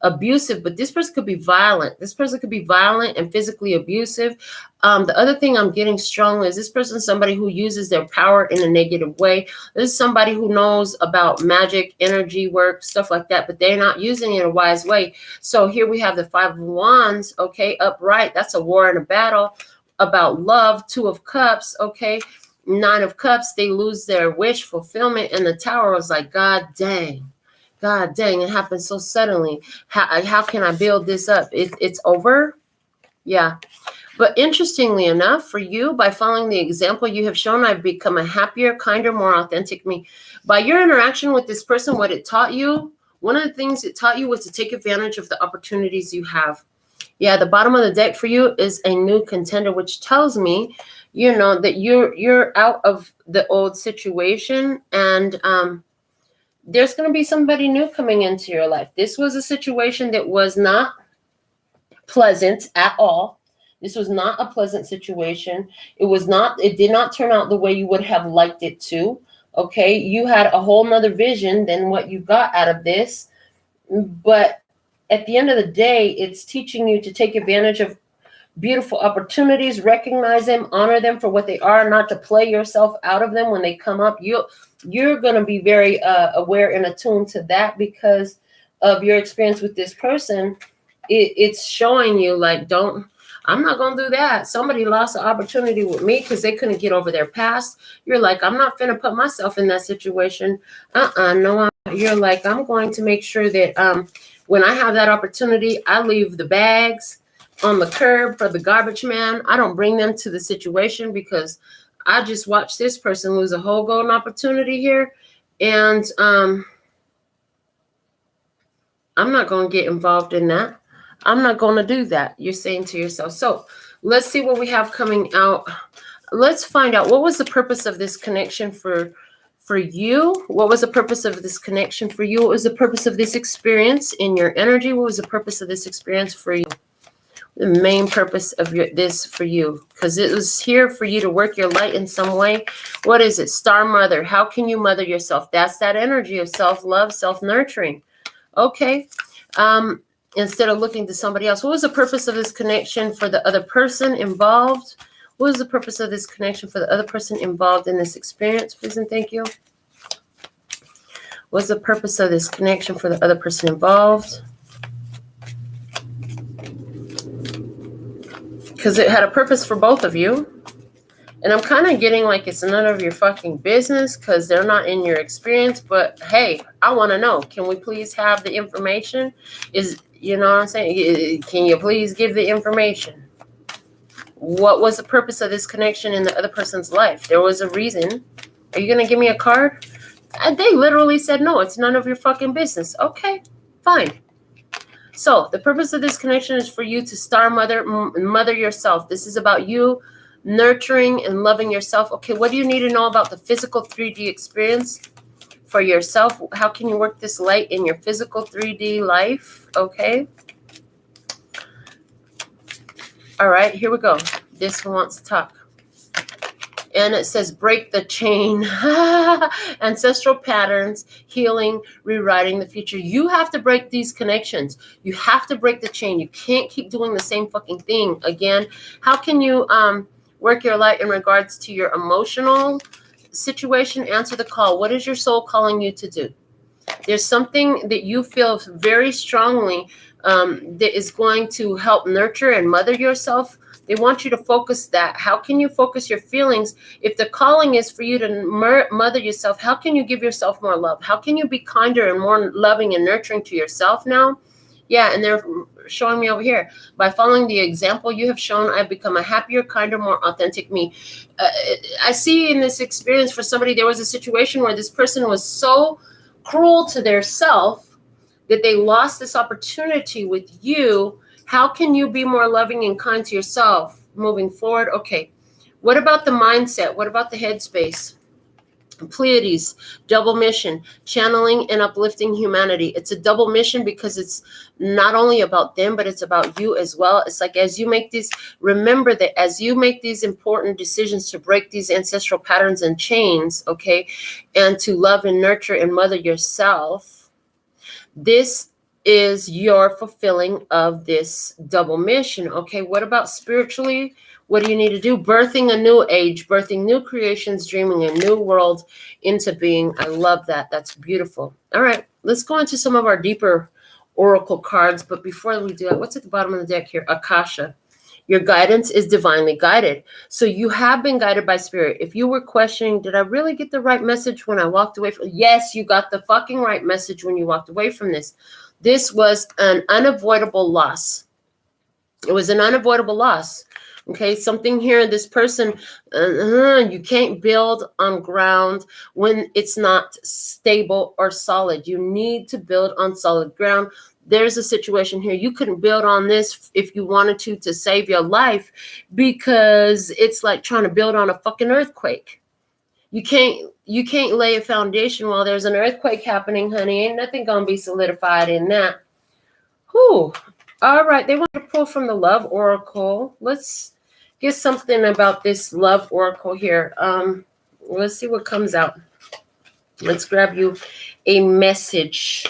abusive, but this person could be violent. This person could be violent and physically abusive. The other thing I'm getting strongly is this person is somebody who uses their power in a negative way. This is somebody who knows about magic, energy work, stuff like that, but they're not using it in a wise way. So here we have the Five of Wands, okay, upright. That's a war and a battle about love. Two of Cups, okay. Nine of Cups, they lose their wish fulfillment. And the Tower was like, God dang, it happened so suddenly. How can I build this up? It's over. Yeah. But interestingly enough, for you, by following the example you have shown, I've become a happier, kinder, more authentic me. By your interaction with this person, what it taught you, one of the things it taught you was to take advantage of the opportunities you have. Yeah, the bottom of the deck for you is a new contender, which tells me, you know, that you're out of the old situation, and there's going to be somebody new coming into your life. This was a situation that was not pleasant at all. This was not a pleasant situation. It did not turn out the way you would have liked it to. Okay, you had a whole nother vision than what you got out of this. But at the end of the day, it's teaching you to take advantage of beautiful opportunities, recognize them, honor them for what they are, not to play yourself out of them when they come up. You're going to be very aware and attuned to that because of your experience with this person. It's showing you like, I'm not going to do that. Somebody lost an opportunity with me because they couldn't get over their past. You're like, I'm not going to put myself in that situation. No. You're like, I'm going to make sure that when I have that opportunity, I leave the bags on the curb for the garbage man. I don't bring them to the situation because I just watched this person lose a whole golden opportunity here. And I'm not going to get involved in that. I'm not going to do that. You're saying to yourself. So let's see what we have coming out. Let's find out what was the purpose of this connection for you. What was the purpose of this connection for you? What was the purpose of this experience in your energy? What was the purpose of this experience for you? The main purpose of this for you, because it was here for you to work your light in some way. What is it? Star Mother. How can you mother yourself? That's that energy of self-love, self-nurturing. Okay. Instead of looking to somebody else. What was the purpose of this connection for the other person involved? What was the purpose of this connection for the other person involved in this experience? Please and thank you. What's the purpose of this connection for the other person involved? Because it had a purpose for both of you. And I'm kind of getting like it's none of your fucking business because they're not in your experience. But hey, I want to know. Can we please have the information? You know what I'm saying? Can you please give the information? What was the purpose of this connection in the other person's life? There was a reason. Are you going to give me a card? They literally said, no, it's none of your fucking business. Okay, fine. So the purpose of this connection is for you to star mother yourself. This is about you nurturing and loving yourself. Okay, what do you need to know about the physical 3D experience for yourself. How can you work this light in your physical 3D life? Okay. All right, here we go. This one wants to talk. And it says, break the chain. Ancestral patterns, healing, rewriting the future. You have to break these connections. You have to break the chain. You can't keep doing the same fucking thing again. How can you work your light in regards to your emotional situation? Answer the call. What is your soul calling you to do? There's something that you feel very strongly that is going to help nurture and mother yourself. They want you to focus that. How can you focus your feelings? If the calling is for you to mother yourself, how can you give yourself more love? How can you be kinder and more loving and nurturing to yourself now? Yeah, and they're showing me over here. By following the example you have shown, I've become a happier, kinder, more authentic me. I see in this experience for somebody, there was a situation where this person was so cruel to their self that they lost this opportunity with you. How can you be more loving and kind to yourself moving forward? Okay. What about the mindset? What about the headspace? Pleiades, double mission, channeling and uplifting humanity. It's a double mission because it's not only about them, but it's about you as well. It's like, as you make these, remember that as you make these important decisions to break these ancestral patterns and chains, okay, and to love and nurture and mother yourself, this is your fulfilling of this double mission. Okay, what about spiritually? What do you need to do? Birthing a new age, birthing new creations, dreaming a new world into being. I love that. That's beautiful. All right, let's go into some of our deeper oracle cards. But before we do that, what's at the bottom of the deck here? Akasha. Your guidance is divinely guided. So you have been guided by spirit. If you were questioning, did I really get the right message when I walked away from? Yes, you got the fucking right message when you walked away from this. This was an unavoidable loss. It was an unavoidable loss. Okay, something here, this person, you can't build on ground when it's not stable or solid. You need to build on solid ground. There's a situation here. You couldn't build on this if you wanted to save your life, because it's like trying to build on a fucking earthquake. You can't lay a foundation while there's an earthquake happening, honey. Ain't nothing gonna be solidified in that. Whew. All right, they want to pull from the love oracle. Let's get something about this love oracle here. Let's see what comes out. Let's grab you a message.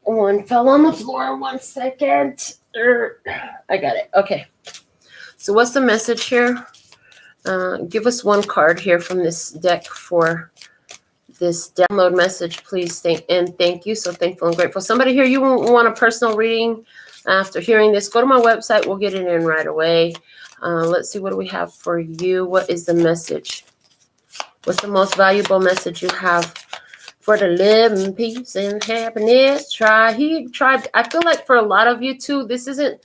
One fell on the floor. 1 second. I got it. Okay. So what's the message here? Give us one card here from this deck for this download message, please. Thank you. So thankful and grateful. Somebody here, you want a personal reading after hearing this, go to my website. We'll get it in right away. Let's see. What do we have for you? What is the message? What's the most valuable message you have for the love and peace and happiness? I feel like for a lot of you too, this isn't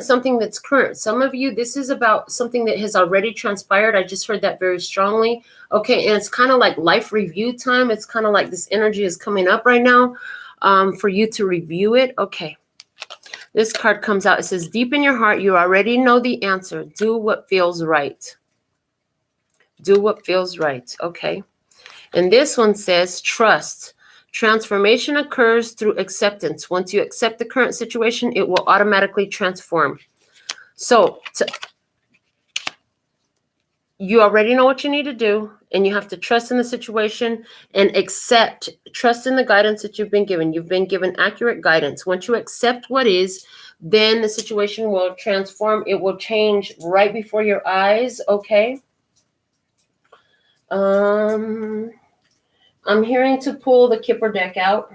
something that's current. Some of you, this is about something that has already transpired. I just heard that very strongly. Okay, and it's kind of like life review time. It's kind of like this energy is coming up right now for you to review it. Okay, this card comes out. It says, deep in your heart, you already know the answer. Do what feels right. Do what feels right. Okay, and this one says, trust. Transformation occurs through acceptance. Once you accept the current situation, it will automatically transform. So you already know what you need to do, and you have to trust in the situation and trust in the guidance that you've been given. You've been given accurate guidance. Once you accept what is, then the situation will transform. It will change right before your eyes. Okay. I'm hearing to pull the Kipper deck out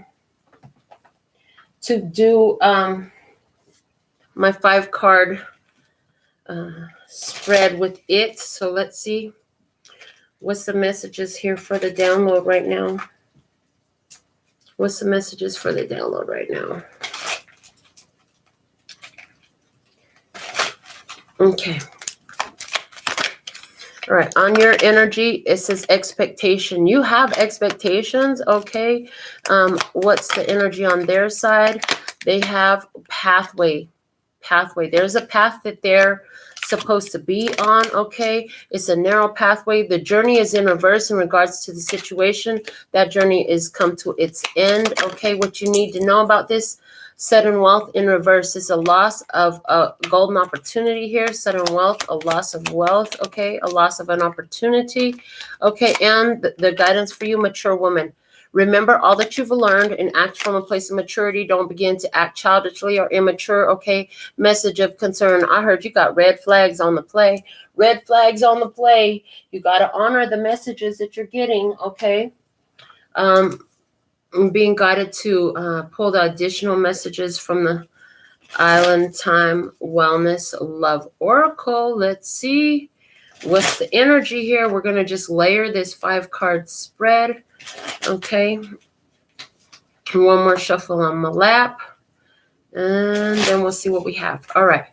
to do my 5-card spread with it. So let's see what's the messages here for the download right now. What's the messages for the download right now? Okay. All right, on your energy, it says expectation. You have expectations, okay? What's the energy on their side? They have pathway. There's a path that they're supposed to be on, okay? It's a narrow pathway. The journey is in reverse in regards to the situation. That journey is come to its end, okay? What you need to know about this, sudden wealth in reverse is a loss of a golden opportunity here. Sudden wealth, a loss of wealth, okay? A loss of an opportunity, okay? And the guidance for you, mature woman. Remember all that you've learned and act from a place of maturity. Don't begin to act childishly or immature, okay? Message of concern. I heard you got red flags on the play. Red flags on the play. You got to honor the messages that you're getting, okay? I'm being guided to pull the additional messages from the Island Time Wellness Love Oracle. Let's see. What's the energy here? We're going to just layer this 5-card spread. Okay, one more shuffle on my lap, and then we'll see what we have. All right,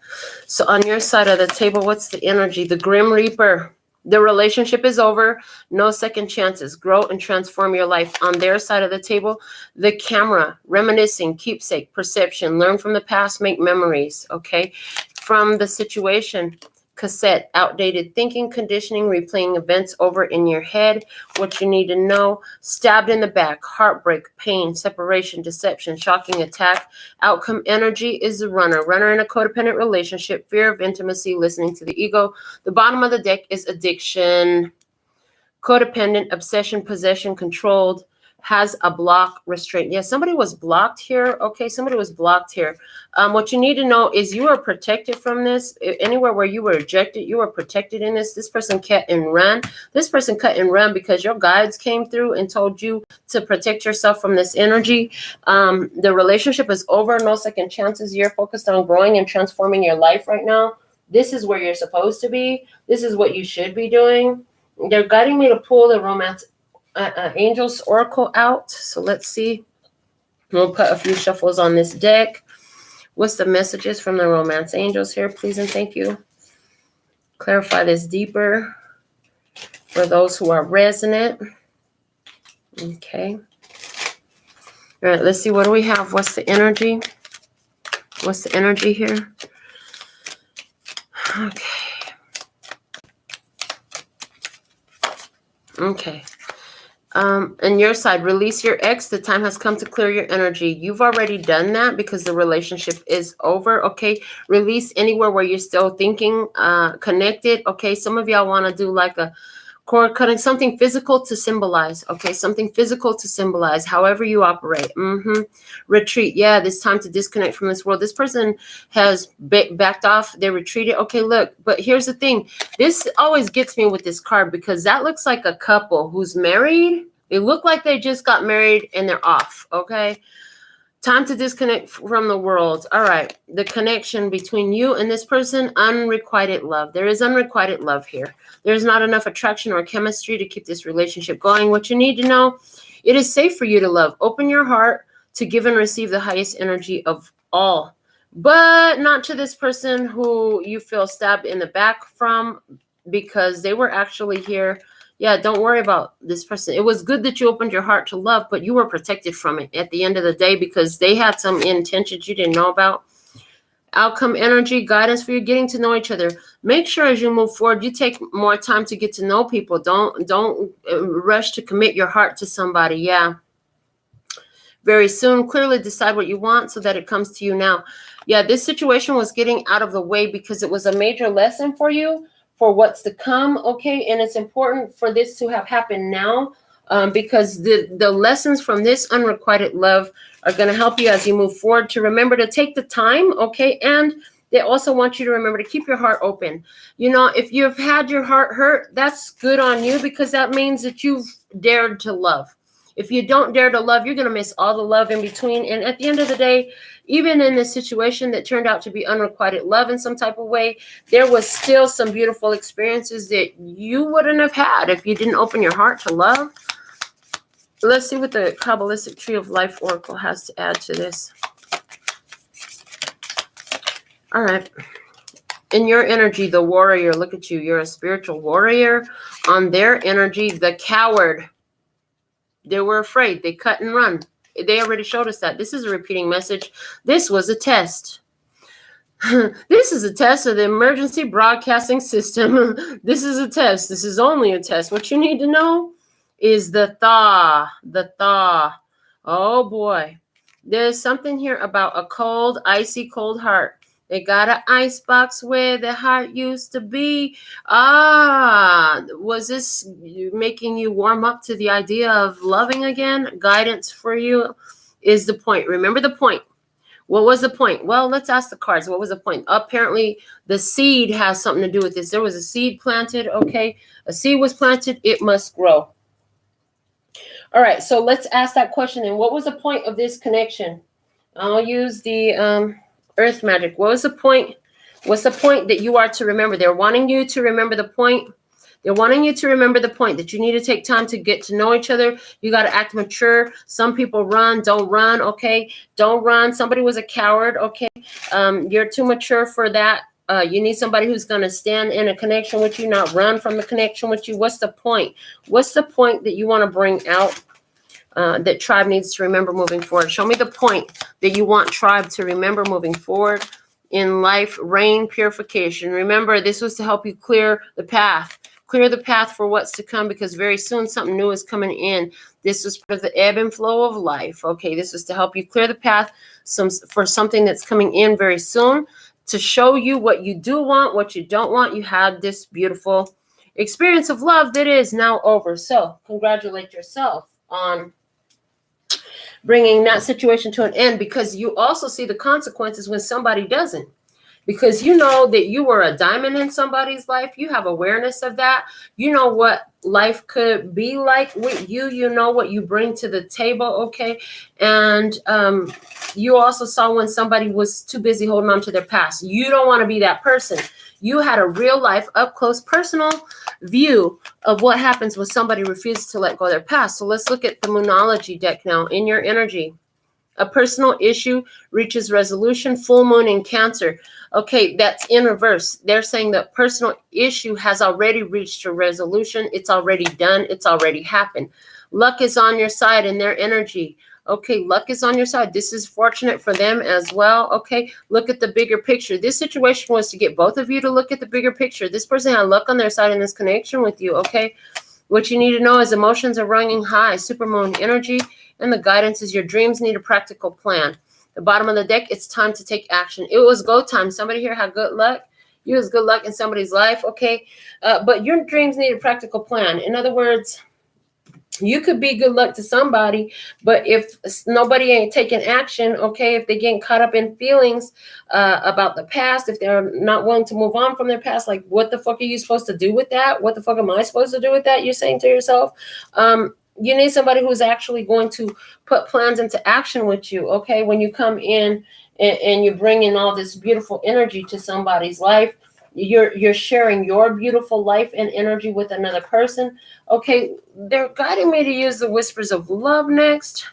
so on your side of the table, what's the energy? The Grim Reaper. The relationship is over. No second chances. Grow and transform your life. On their side of the table, the Camera. Reminiscing, keepsake, perception. Learn from the past, make memories. Okay, from the situation. Cassette, outdated thinking, conditioning, replaying events over in your head. What you need to know, stabbed in the back, heartbreak, pain, separation, deception, shocking attack. Outcome energy is the runner. Runner in a codependent relationship, fear of intimacy, listening to the ego. The bottom of the deck is addiction, codependent, obsession, possession, controlled, has a block, restraint. Yeah, somebody was blocked here. Okay, somebody was blocked here. What you need to know is you are protected from this. Anywhere where you were rejected, you are protected in this. This person cut and ran. This person cut and ran because your guides came through and told you to protect yourself from this energy. The relationship is over. No second chances. You're focused on growing and transforming your life right now. This is where you're supposed to be. This is what you should be doing. They're guiding me to pull the romance Angels Oracle out. So let's see. We'll put a few shuffles on this deck. What's the messages from the Romance Angels here? Please and thank you. Clarify this deeper for those who are resonant. Okay. All right, let's see. What do we have? What's the energy? What's the energy here? Okay. Okay. And your side, release your ex. The time has come to clear your energy. You've already done that because the relationship is over. Okay. Release anywhere where you're still thinking, connected. Okay. Some of y'all want to do like a cord cutting, something physical to symbolize. Okay. Something physical to symbolize however you operate. Retreat. Yeah. It's time to disconnect from this world. This person has backed off. They retreated. Okay. Look, but here's the thing. This always gets me with this card because that looks like a couple who's married. They look like they just got married and they're off. Okay. Time to disconnect from the world. All right. The connection between you and this person, unrequited love. There is unrequited love here. There's not enough attraction or chemistry to keep this relationship going. What you need to know, it is safe for you to love. Open your heart to give and receive the highest energy of all, but not to this person who you feel stabbed in the back from because they were actually here. Yeah, don't worry about this person. It was good that you opened your heart to love, but you were protected from it at the end of the day because they had some intentions you didn't know about. Outcome energy, guidance for you, getting to know each other. Make sure as you move forward, you take more time to get to know people. Don't rush to commit your heart to somebody. Yeah. Very soon, clearly decide what you want so that it comes to you now. Yeah, this situation was getting out of the way because it was a major lesson for you for what's to come, okay? And it's important for this to have happened now because the lessons from this unrequited love are going to help you as you move forward to remember to take the time, okay? And they also want you to remember to keep your heart open. You know, if you've had your heart hurt, that's good on you because that means that you've dared to love. If you don't dare to love, you're going to miss all the love in between. And at the end of the day, even in this situation that turned out to be unrequited love in some type of way, there was still some beautiful experiences that you wouldn't have had if you didn't open your heart to love. Let's see what the Kabbalistic Tree of Life Oracle has to add to this. All right. In your energy, the warrior, look at you. You're a spiritual warrior. On their energy, the coward. They were afraid. They cut and run. They already showed us that. This is a repeating message. This was a test. This is a test of the emergency broadcasting system. This is a test. This is only a test. What you need to know is the thaw. The thaw. Oh boy. There's something here about a cold, icy cold heart. They got an ice box where the heart used to be. Ah, was this making you warm up to the idea of loving again? Guidance for you is the point. Remember the point. What was the point? Well, let's ask the cards. What was the point? Apparently, the seed has something to do with this. There was a seed planted. Okay. A seed was planted. It must grow. All right. So let's ask that question. And what was the point of this connection? I'll use the earth magic. What was the point? What's the point that you are to remember? They're wanting you to remember the point. They're wanting you to remember the point that you need to take time to get to know each other. You got to act mature. Some people run, don't run. Okay. Don't run. Somebody was a coward. Okay. You're too mature for that. You need somebody who's going to stand in a connection with you, not run from the connection with you. What's the point? What's the point that you want to bring out that tribe needs to remember moving forward? Show me the point that you want tribe to remember moving forward in life. Rain purification. Remember, this was to help you clear the path. Clear the path for what's to come, because very soon something new is coming in. This was for the ebb and flow of life. Okay, this is to help you clear the path for something that's coming in very soon, to show you what you do want, what you don't want. You had this beautiful experience of love that is now over. So congratulate yourself on bringing that situation to an end, because you also see the consequences when somebody doesn't. Because you know that you were a diamond in somebody's life. You have awareness of that. You know what life could be like with you. You know what you bring to the table, okay? And you also saw when somebody was too busy holding on to their past. You don't want to be that person. You had a real life, up close, personal view of what happens when somebody refuses to let go of their past. So let's look at the Moonology deck now in your energy. A personal issue reaches resolution. Full moon in Cancer. Okay, that's in reverse. They're saying that personal issue has already reached a resolution. It's already done. It's already happened. Luck is on your side in their energy. Okay, luck is on your side. This is fortunate for them as well. Okay, look at the bigger picture. This situation was to get both of you to look at the bigger picture. This person had luck on their side in this connection with you. Okay, what you need to know is emotions are running high. Supermoon energy. And the guidance is your dreams need a practical plan. The bottom of the deck, it's time to take action. It was go time. Somebody here had good luck. You was good luck in somebody's life, okay? But your dreams need a practical plan. In other words, you could be good luck to somebody, but if nobody ain't taking action, okay, if they getting caught up in feelings about the past, if they're not willing to move on from their past, like what the fuck are you supposed to do with that? What the fuck am I supposed to do with that? You're saying to yourself, you need somebody who's actually going to put plans into action with you, okay? When you come in and you bring in all this beautiful energy to somebody's life, you're sharing your beautiful life and energy with another person. Okay, they're guiding me to use the Whispers of Love next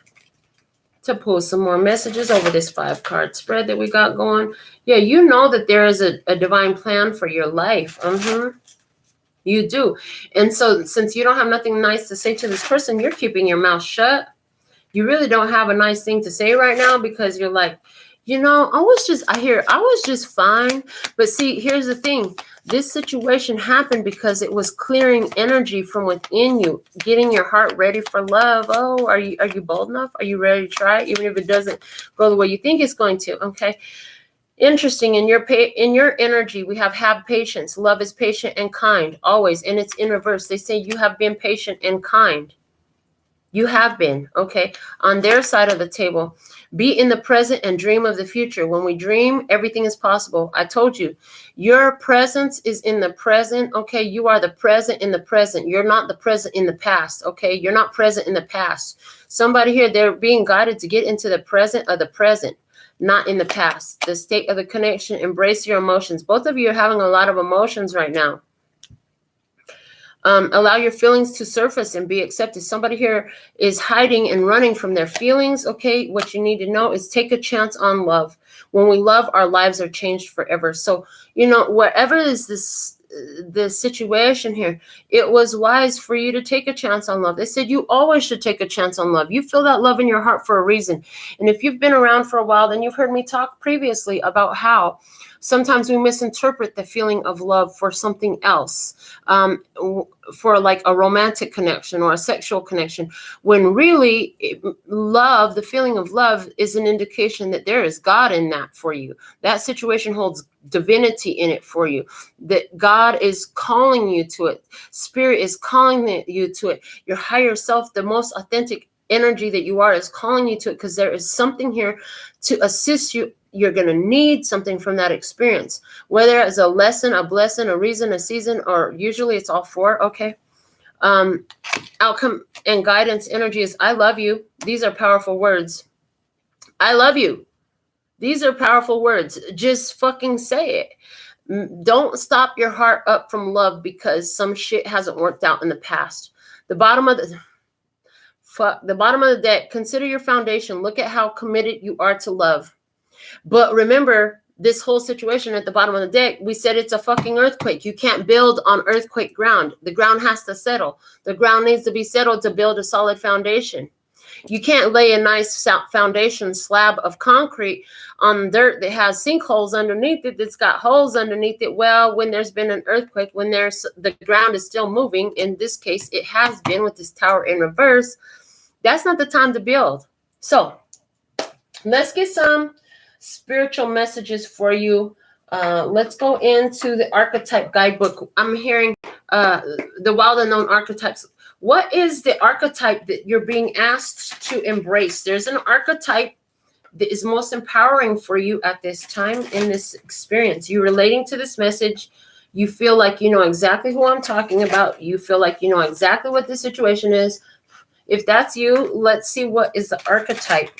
to pull some more messages over this 5-card spread that we got going. Yeah, you know that there is a divine plan for your life. You do. And so since you don't have nothing nice to say to this person, you're keeping your mouth shut. You really don't have a nice thing to say right now, because you're like, you know, I was just fine. But see, here's the thing. This situation happened because it was clearing energy from within you, getting your heart ready for love. Oh, are you bold enough? Are you ready to try it? Even if it doesn't go the way you think it's going to, okay? Interesting. In your energy, we have patience. Love is patient and kind, always. And it's in reverse. They say you have been patient and kind. You have been, okay? On their side of the table, be in the present and dream of the future. When we dream, everything is possible. I told you, your presence is in the present, okay? You are the present in the present. You're not the present in the past, okay? You're not present in the past. Somebody here, they're being guided to get into the present of the present, not in the past. The state of the connection. Embrace your emotions. Both of you are having a lot of emotions right now. Allow your feelings to surface and be accepted. Somebody here is hiding and running from their feelings. Okay, what you need to know is take a chance on love. When we love, our lives are changed forever. So, you know, whatever is the situation here, it was wise for you to take a chance on love. They said you always should take a chance on love. You feel that love in your heart for a reason. And if you've been around for a while, then you've heard me talk previously about how Sometimes we misinterpret the feeling of love for something else, for like a romantic connection or a sexual connection, when really love, the feeling of love, is an indication that there is God in that for you. That situation holds divinity in it for you, that God is calling you to it. Spirit is calling you to it. Your higher self, the most authentic energy that you are, is calling you to it, because there is something here to assist you. You're going to need something from that experience, whether it's a lesson, a blessing, a reason, a season, or usually it's all four. Okay. Outcome and guidance energy is, I love you. These are powerful words. I love you. These are powerful words. Just fucking say it. Don't stop your heart up from love because some shit hasn't worked out in the past. The bottom of the deck, consider your foundation. Look at how committed you are to love. But remember, this whole situation at the bottom of the deck, we said it's a fucking earthquake. You can't build on earthquake ground. The ground has to settle. The ground needs to be settled to build a solid foundation. You can't lay a nice foundation slab of concrete on dirt that has sinkholes underneath it, that's got holes underneath it. Well, when there's been an earthquake, when the ground is still moving, in this case, it has been with this tower in reverse, that's not the time to build. So let's get some spiritual messages for you. Let's go into the archetype guidebook. I'm hearing the wild unknown archetypes. What is the archetype that you're being asked to embrace? There's an archetype that is most empowering for you at this time in this experience. You're relating to this message. You feel like you know exactly who I'm talking about. You feel like you know exactly what the situation is. If that's you, let's see what is the archetype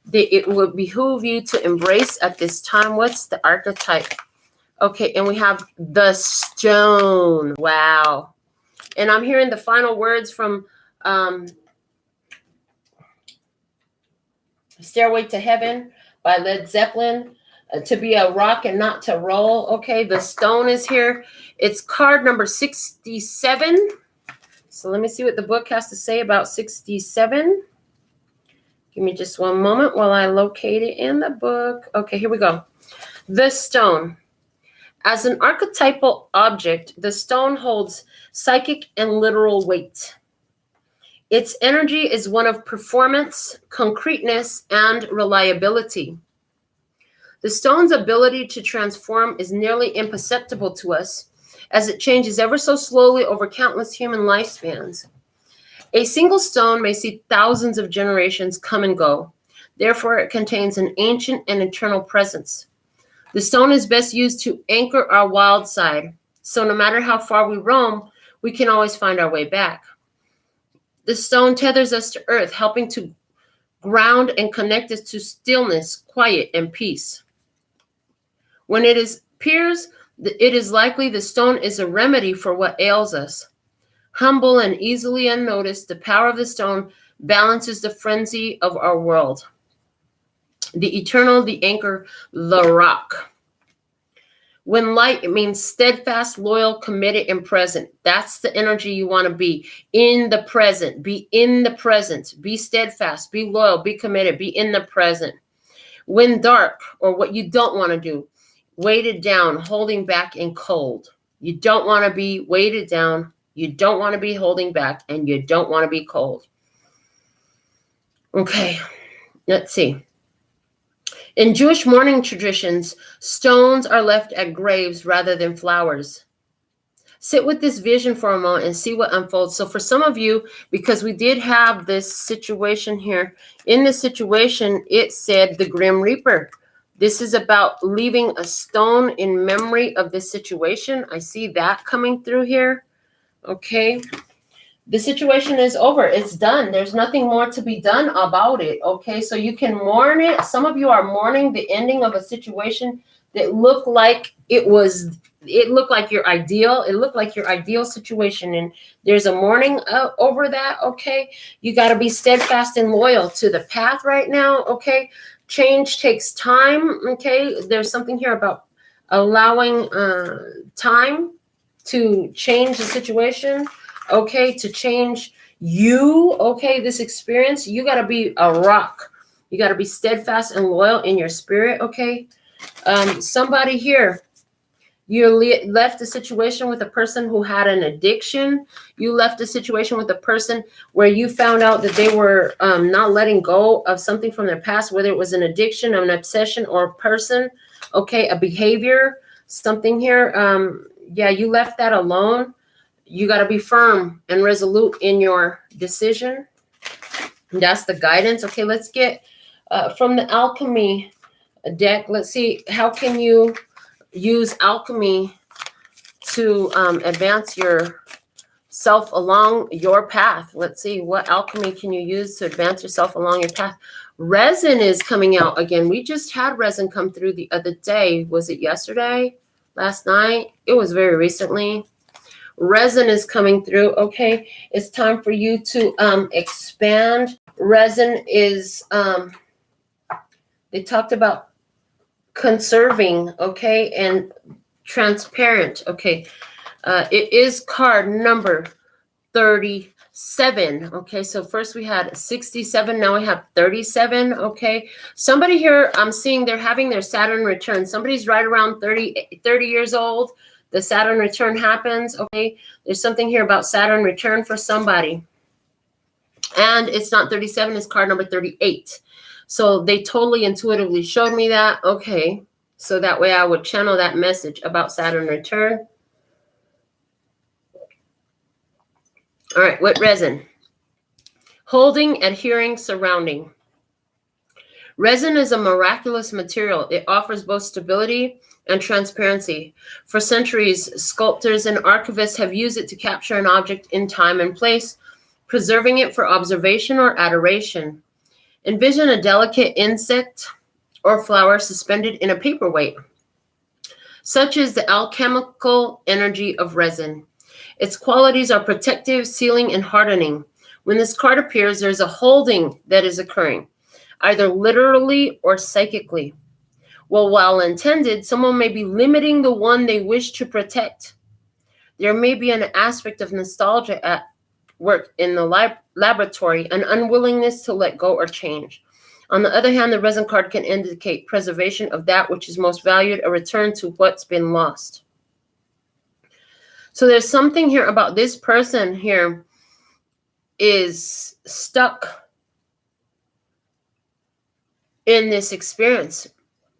that it would behoove you to embrace at this time. What's the archetype? Okay, and we have the stone. Wow. And I'm hearing the final words from Stairway to Heaven by Led Zeppelin, to be a rock and not to roll. Okay, the stone is here. It's card number 67. So let me see what the book has to say about 67. Give me just one moment while I locate it in the book. Okay, here we go. The stone. As an archetypal object, the stone holds psychic and literal weight. Its energy is one of performance, concreteness, and reliability. The stone's ability to transform is nearly imperceptible to us, as it changes ever so slowly over countless human lifespans. A single stone may see thousands of generations come and go. Therefore, it contains an ancient and eternal presence. The stone is best used to anchor our wild side, so no matter how far we roam, we can always find our way back. The stone tethers us to earth, helping to ground and connect us to stillness, quiet, and peace. When it appears, it is likely the stone is a remedy for what ails us. Humble and easily unnoticed, the power of the stone balances the frenzy of our world. The eternal, the anchor, the rock. When light, it means steadfast, loyal, committed, and present. That's the energy you want to be. In the present. Be in the present. Be steadfast. Be loyal. Be committed. Be in the present. When dark, or what you don't want to do, weighted down, holding back, and cold. You don't want to be weighted down. You don't want to be holding back, and you don't want to be cold. Okay, let's see. In Jewish mourning traditions, stones are left at graves rather than flowers. Sit with this vision for a moment and see what unfolds. So for some of you, because we did have this situation here, in this situation, it said the Grim Reaper. This is about leaving a stone in memory of this situation. I see that coming through here. Okay. The situation is over. It's done. There's nothing more to be done about it. Okay, so you can mourn it. Some of you are mourning the ending of a situation that looked like it looked like your ideal. It looked like your ideal situation, and there's a mourning over that. Okay, you got to be steadfast and loyal to the path right now. Okay, change takes time. Okay, there's something here about allowing time to change the situation. Okay, to change you, okay, this experience, you got to be a rock. You got to be steadfast and loyal in your spirit, okay? Somebody here, you left a situation with a person who had an addiction. You left a situation with a person where you found out that they were not letting go of something from their past, whether it was an addiction, an obsession, or a person, okay, a behavior, something here. Yeah, you left that alone. You got to be firm and resolute in your decision. That's the guidance. Okay, let's get from the alchemy deck. Let's see, how can you use alchemy to advance yourself along your path? Let's see, what alchemy can you use to advance yourself along your path? Resin is coming out again. We just had resin come through the other day. Was it yesterday? Last night? It was very recently. Resin is coming through. Okay, it's time for you to expand. Resin is, they talked about conserving, okay, and transparent. Okay, it is card number 37. Okay, so first we had 67, now we have 37. Okay, somebody here, I'm seeing they're having their Saturn return. Somebody's right around 30 years old. The Saturn return happens. Okay, there's something here about Saturn return for somebody, and it's not 37, it's card number 38. So they totally intuitively showed me that. Okay, so that way I would channel that message about Saturn return. All right, what resin? Holding, adhering, surrounding. Resin is a miraculous material. It offers both stability and transparency. For centuries, sculptors and archivists have used it to capture an object in time and place, preserving it for observation or adoration. Envision a delicate insect or flower suspended in a paperweight. Such is the alchemical energy of resin. Its qualities are protective, sealing, and hardening. When this card appears, there's a holding that is occurring, either literally or psychically. Well, while intended, someone may be limiting the one they wish to protect. There may be an aspect of nostalgia at work in the laboratory, an unwillingness to let go or change. On the other hand, the resin card can indicate preservation of that which is most valued, a return to what's been lost. So there's something here about this person here is stuck in this experience.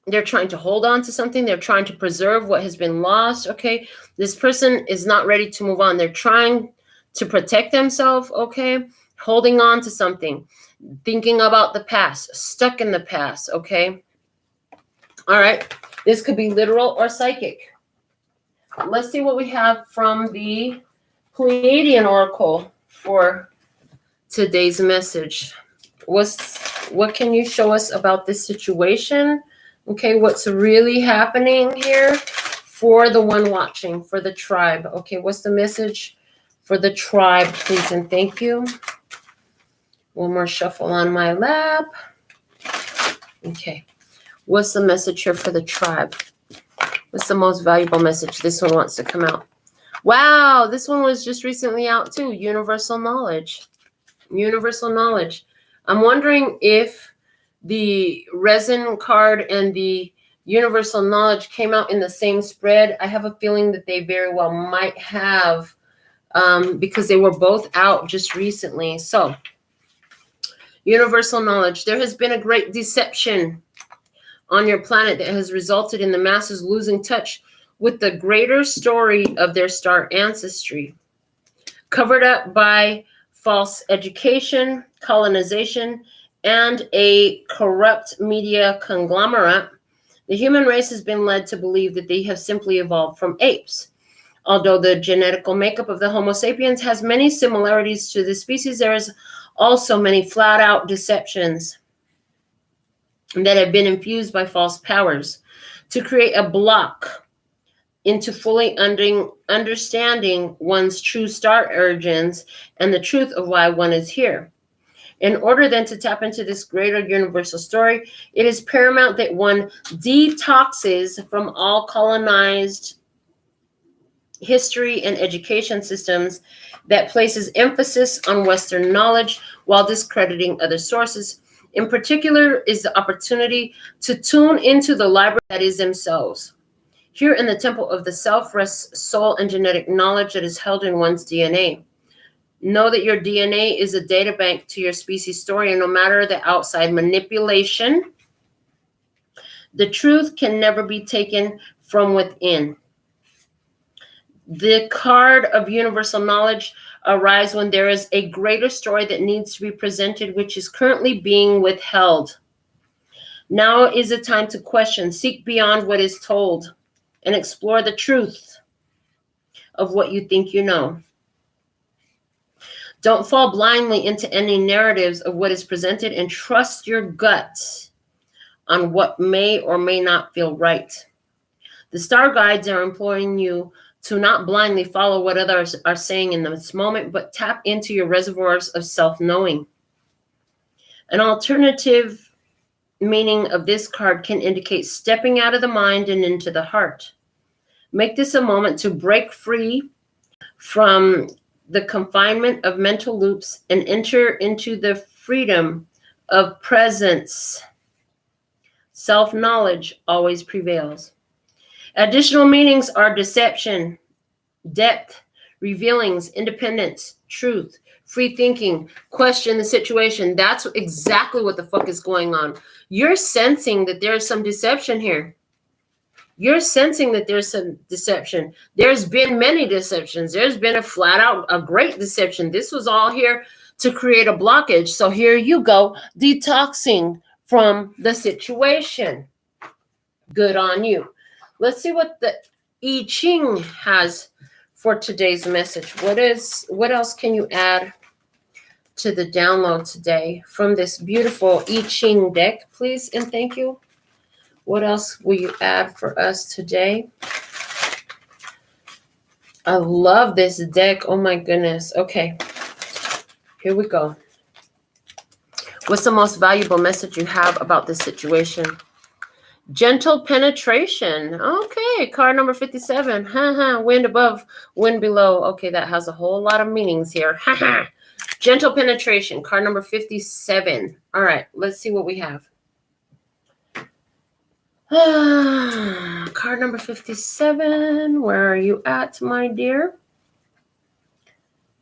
They're trying to hold on to something. They're trying to preserve what has been lost. Okay, this person is not ready to move on. They're trying to protect themselves. Okay, holding on to something, thinking about the past, stuck in the past. Okay, all right, this could be literal or psychic. Let's see what we have from the Pleiadian Oracle for today's message. What can you show us about this situation? Okay, what's really happening here for the one watching, for the tribe? Okay, what's the message for the tribe, please and thank you? One more shuffle on my lap. Okay, what's the message here for the tribe? What's the most valuable message? This one wants to come out. Wow, this one was just recently out too. Universal knowledge. Universal knowledge. I'm wondering if the resin card and the universal knowledge came out in the same spread. I have a feeling that they very well might have, because they were both out just recently. So, universal knowledge. There has been a great deception on your planet that has resulted in the masses losing touch with the greater story of their star ancestry. Covered up by false education, colonization, and a corrupt media conglomerate, the human race has been led to believe that they have simply evolved from apes. Although the genetical makeup of the Homo sapiens has many similarities to the species, there is also many flat-out deceptions that have been infused by false powers to create a block into fully understanding one's true star origins and the truth of why one is here. In order then to tap into this greater universal story, it is paramount that one detoxes from all colonized history and education systems that places emphasis on Western knowledge while discrediting other sources. In particular is the opportunity to tune into the library that is themselves. Here in the temple of the self rests soul and genetic knowledge that is held in one's DNA. Know that your DNA is a data bank to your species story, and no matter the outside manipulation, the truth can never be taken from within. The card of universal knowledge arrives when there is a greater story that needs to be presented, which is currently being withheld. Now is the time to question, seek beyond what is told, and explore the truth of what you think you know. Don't fall blindly into any narratives of what is presented, and trust your gut on what may or may not feel right. The star guides are imploring you to not blindly follow what others are saying in this moment, but tap into your reservoirs of self-knowing. An alternative meaning of this card can indicate stepping out of the mind and into the heart. Make this a moment to break free from the confinement of mental loops and enter into the freedom of presence. Self-knowledge always prevails. Additional meanings are deception, depth, revealings, independence, truth, free thinking, question the situation. That's exactly what the fuck is going on. You're sensing that there's some deception here. You're sensing that there's some deception. There's been many deceptions. There's been a flat out, a great deception. This was all here to create a blockage. So here you go, detoxing from the situation. Good on you. Let's see what the I Ching has for today's message. What else can you add to the download today from this beautiful I Ching deck, please and thank you? What else will you add for us today? I love this deck. Oh my goodness. Okay, here we go. What's the most valuable message you have about this situation? Gentle penetration. Okay, card number 57. Wind above, wind below. Okay, that has a whole lot of meanings here. Gentle penetration, card number 57. All right, let's see what we have. Card number 57. Where are you at, my dear?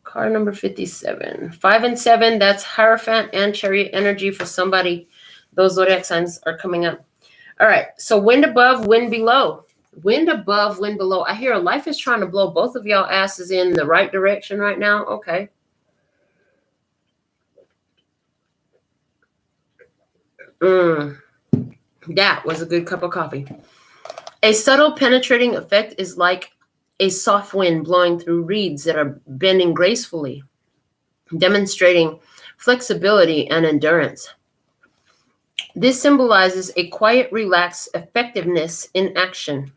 Card number 57. 5 and 7. That's Hierophant and Chariot energy for somebody. Those zodiac signs are coming up. All right. So wind above, wind below. Wind above, wind below. I hear life is trying to blow both of y'all asses in the right direction right now. Okay. That was a good cup of coffee. A subtle penetrating effect is like a soft wind blowing through reeds that are bending gracefully, demonstrating flexibility and endurance. This symbolizes a quiet, relaxed effectiveness in action.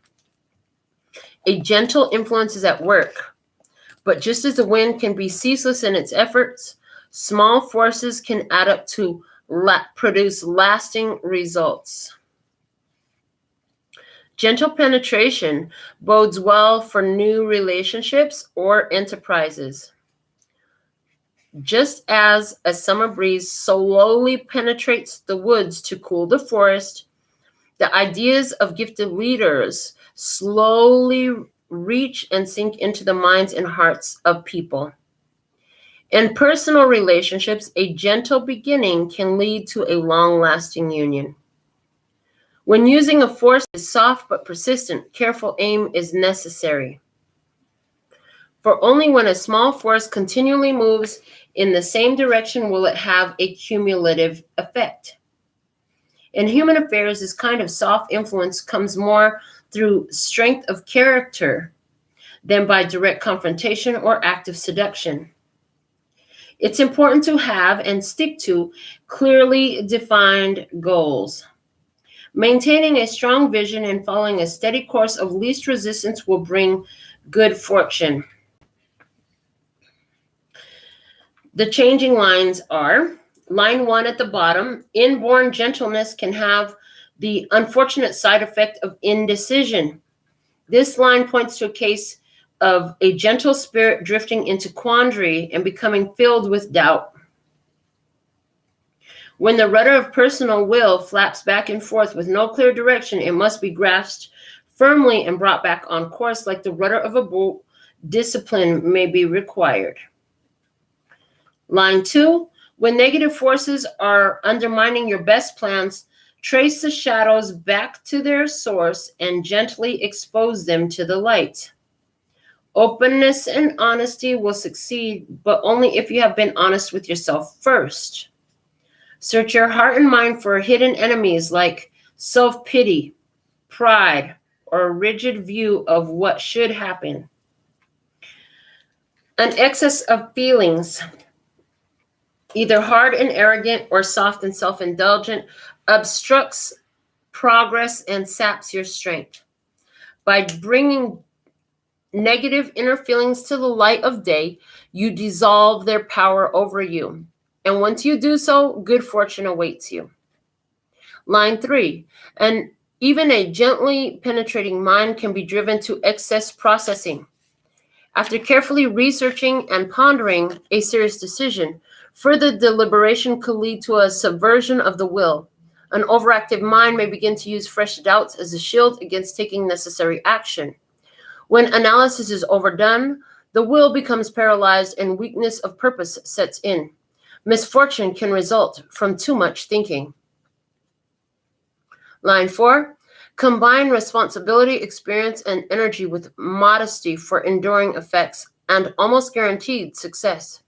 A gentle influence is at work, but just as the wind can be ceaseless in its efforts, small forces can add up to produce lasting results. Gentle penetration bodes well for new relationships or enterprises. Just as a summer breeze slowly penetrates the woods to cool the forest, the ideas of gifted leaders slowly reach and sink into the minds and hearts of people. In personal relationships, a gentle beginning can lead to a long-lasting union. When using a force that is soft but persistent, careful aim is necessary. For only when a small force continually moves in the same direction will it have a cumulative effect. In human affairs, this kind of soft influence comes more through strength of character than by direct confrontation or active seduction. It's important to have and stick to clearly defined goals. Maintaining a strong vision and following a steady course of least resistance will bring good fortune. The changing lines are, line 1 at the bottom, inborn gentleness can have the unfortunate side effect of indecision. This line points to a case of a gentle spirit drifting into quandary and becoming filled with doubt. When the rudder of personal will flaps back and forth with no clear direction, it must be grasped firmly and brought back on course like the rudder of a boat. Discipline may be required. Line 2, when negative forces are undermining your best plans, trace the shadows back to their source and gently expose them to the light. Openness and honesty will succeed, but only if you have been honest with yourself first. Search your heart and mind for hidden enemies like self-pity, pride, or a rigid view of what should happen. An excess of feelings, either hard and arrogant or soft and self-indulgent, obstructs progress and saps your strength. By bringing negative inner feelings to the light of day, you dissolve their power over you. And once you do so, good fortune awaits you. Line 3, and even a gently penetrating mind can be driven to excess processing. After carefully researching and pondering a serious decision, further deliberation could lead to a subversion of the will. An overactive mind may begin to use fresh doubts as a shield against taking necessary action. When analysis is overdone, the will becomes paralyzed and weakness of purpose sets in. Misfortune can result from too much thinking. Line 4, combine responsibility, experience, and energy with modesty for enduring effects and almost guaranteed success.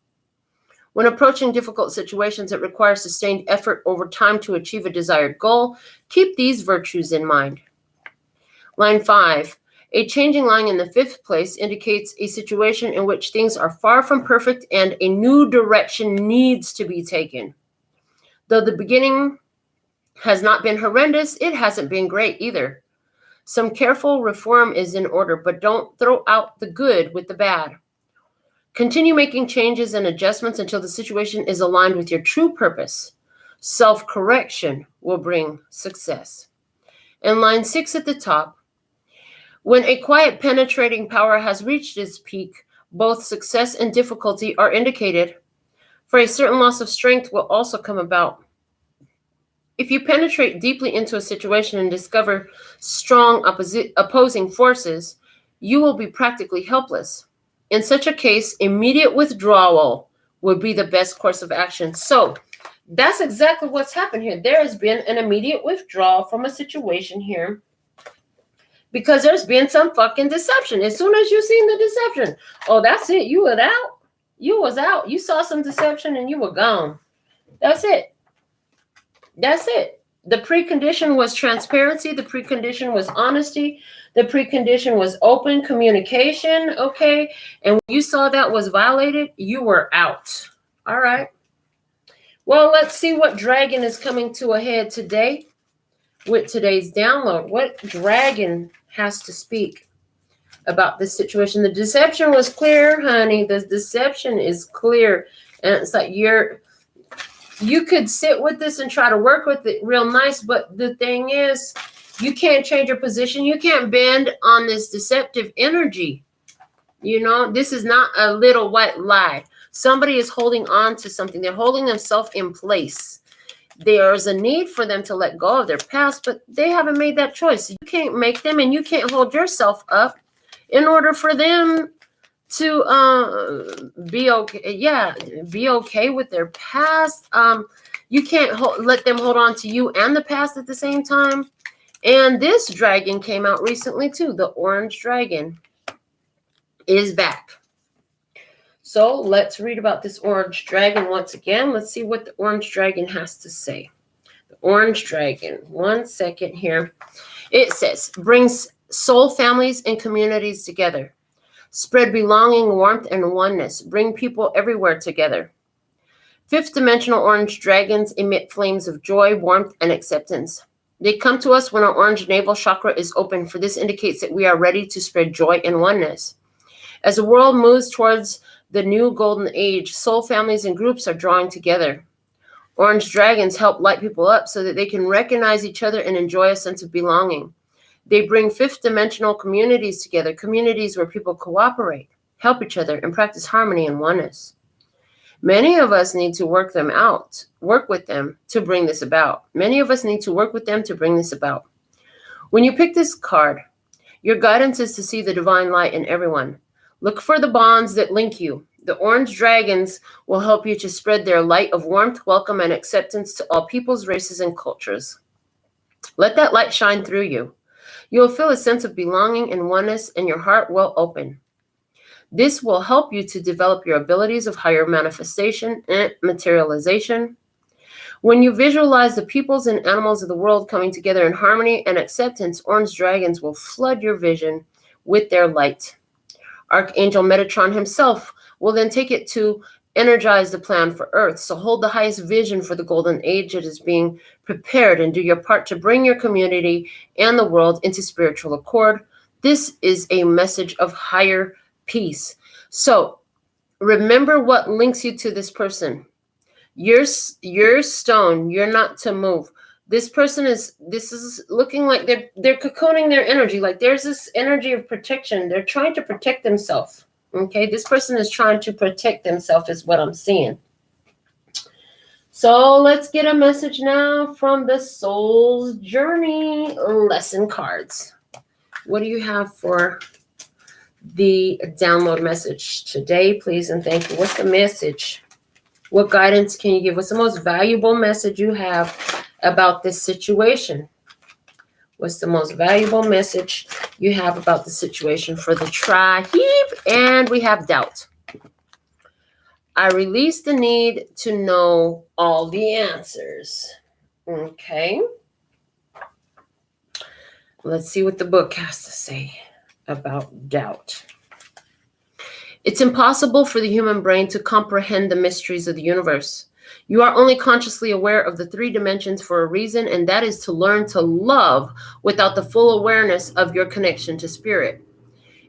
When approaching difficult situations that require sustained effort over time to achieve a desired goal, keep these virtues in mind. Line 5, a changing line in the 5th place indicates a situation in which things are far from perfect and a new direction needs to be taken. Though the beginning has not been horrendous, it hasn't been great either. Some careful reform is in order, but don't throw out the good with the bad. Continue making changes and adjustments until the situation is aligned with your true purpose. Self-correction will bring success. And line 6 at the top, when a quiet penetrating power has reached its peak, both success and difficulty are indicated, for a certain loss of strength will also come about. If you penetrate deeply into a situation and discover strong opposing forces, you will be practically helpless. In such a case, immediate withdrawal would be the best course of action. So that's exactly what's happened here. There has been an immediate withdrawal from a situation here because there's been some fucking deception. As soon as you seen the deception, oh, that's it. You was out. You was out. You saw some deception and you were gone. That's it. That's it. The precondition was transparency. The precondition was honesty. The precondition was open communication. Okay. And when you saw that was violated, you were out. All right. Well, let's see what dragon is coming to a head today with today's download. What dragon has to speak about this situation? The deception was clear, honey. The deception is clear. And it's like you could sit with this and try to work with it real nice, but the thing is, you can't change your position. You can't bend on this deceptive energy. You know, this is not a little white lie. Somebody is holding on to something. They're holding themselves in place. There's a need for them to let go of their past, but they haven't made that choice. You can't make them, and you can't hold yourself up in order for them to be okay. Yeah, be okay with their past. You can't let them hold on to you and the past at the same time. And this dragon came out recently too. The orange dragon is back. So let's read about this orange dragon once again. Let's see what the orange dragon has to say. The orange dragon, 1 second here. It says, brings soul families and communities together. Spread belonging, warmth, and oneness. Bring people everywhere together. 5th dimensional orange dragons emit flames of joy, warmth, and acceptance. They come to us when our orange navel chakra is open, for this indicates that we are ready to spread joy and oneness. As the world moves towards the new golden age, soul families and groups are drawing together. Orange dragons help light people up so that they can recognize each other and enjoy a sense of belonging. They bring 5th dimensional communities together, communities where people cooperate, help each other, and practice harmony and oneness. Many of us need to work with them to bring this about. Many of us need to work with them to bring this about. When you pick this card, your guidance is to see the divine light in everyone. Look for the bonds that link you. The orange dragons will help you to spread their light of warmth, welcome, and acceptance to all peoples, races, and cultures. Let that light shine through you. You will feel a sense of belonging and oneness, and your heart will open. This will help you to develop your abilities of higher manifestation and materialization. When you visualize the peoples and animals of the world coming together in harmony and acceptance, orange dragons will flood your vision with their light. Archangel Metatron himself will then take it to energize the plan for Earth. So hold the highest vision for the golden age that is being prepared and do your part to bring your community and the world into spiritual accord. This is a message of higher peace. So remember what links you to this person. Your stone, you're not to move. This is looking like they're cocooning their energy. Like there's this energy of protection. They're trying to protect themselves. Okay, this person is trying to protect themselves is what I'm seeing. So let's get a message now from the Soul's Journey lesson cards. What do you have for the download message today, please and thank you? What's the message? What guidance can you give? What's the most valuable message you have about this situation? What's the most valuable message you have about the situation for the tribe? And we have doubt. I release the need to know all the answers. Okay. Let's see what the book has to say about doubt. It's impossible for the human brain to comprehend the mysteries of the universe. You are only consciously aware of the 3 dimensions for a reason, and that is to learn to love without the full awareness of your connection to spirit.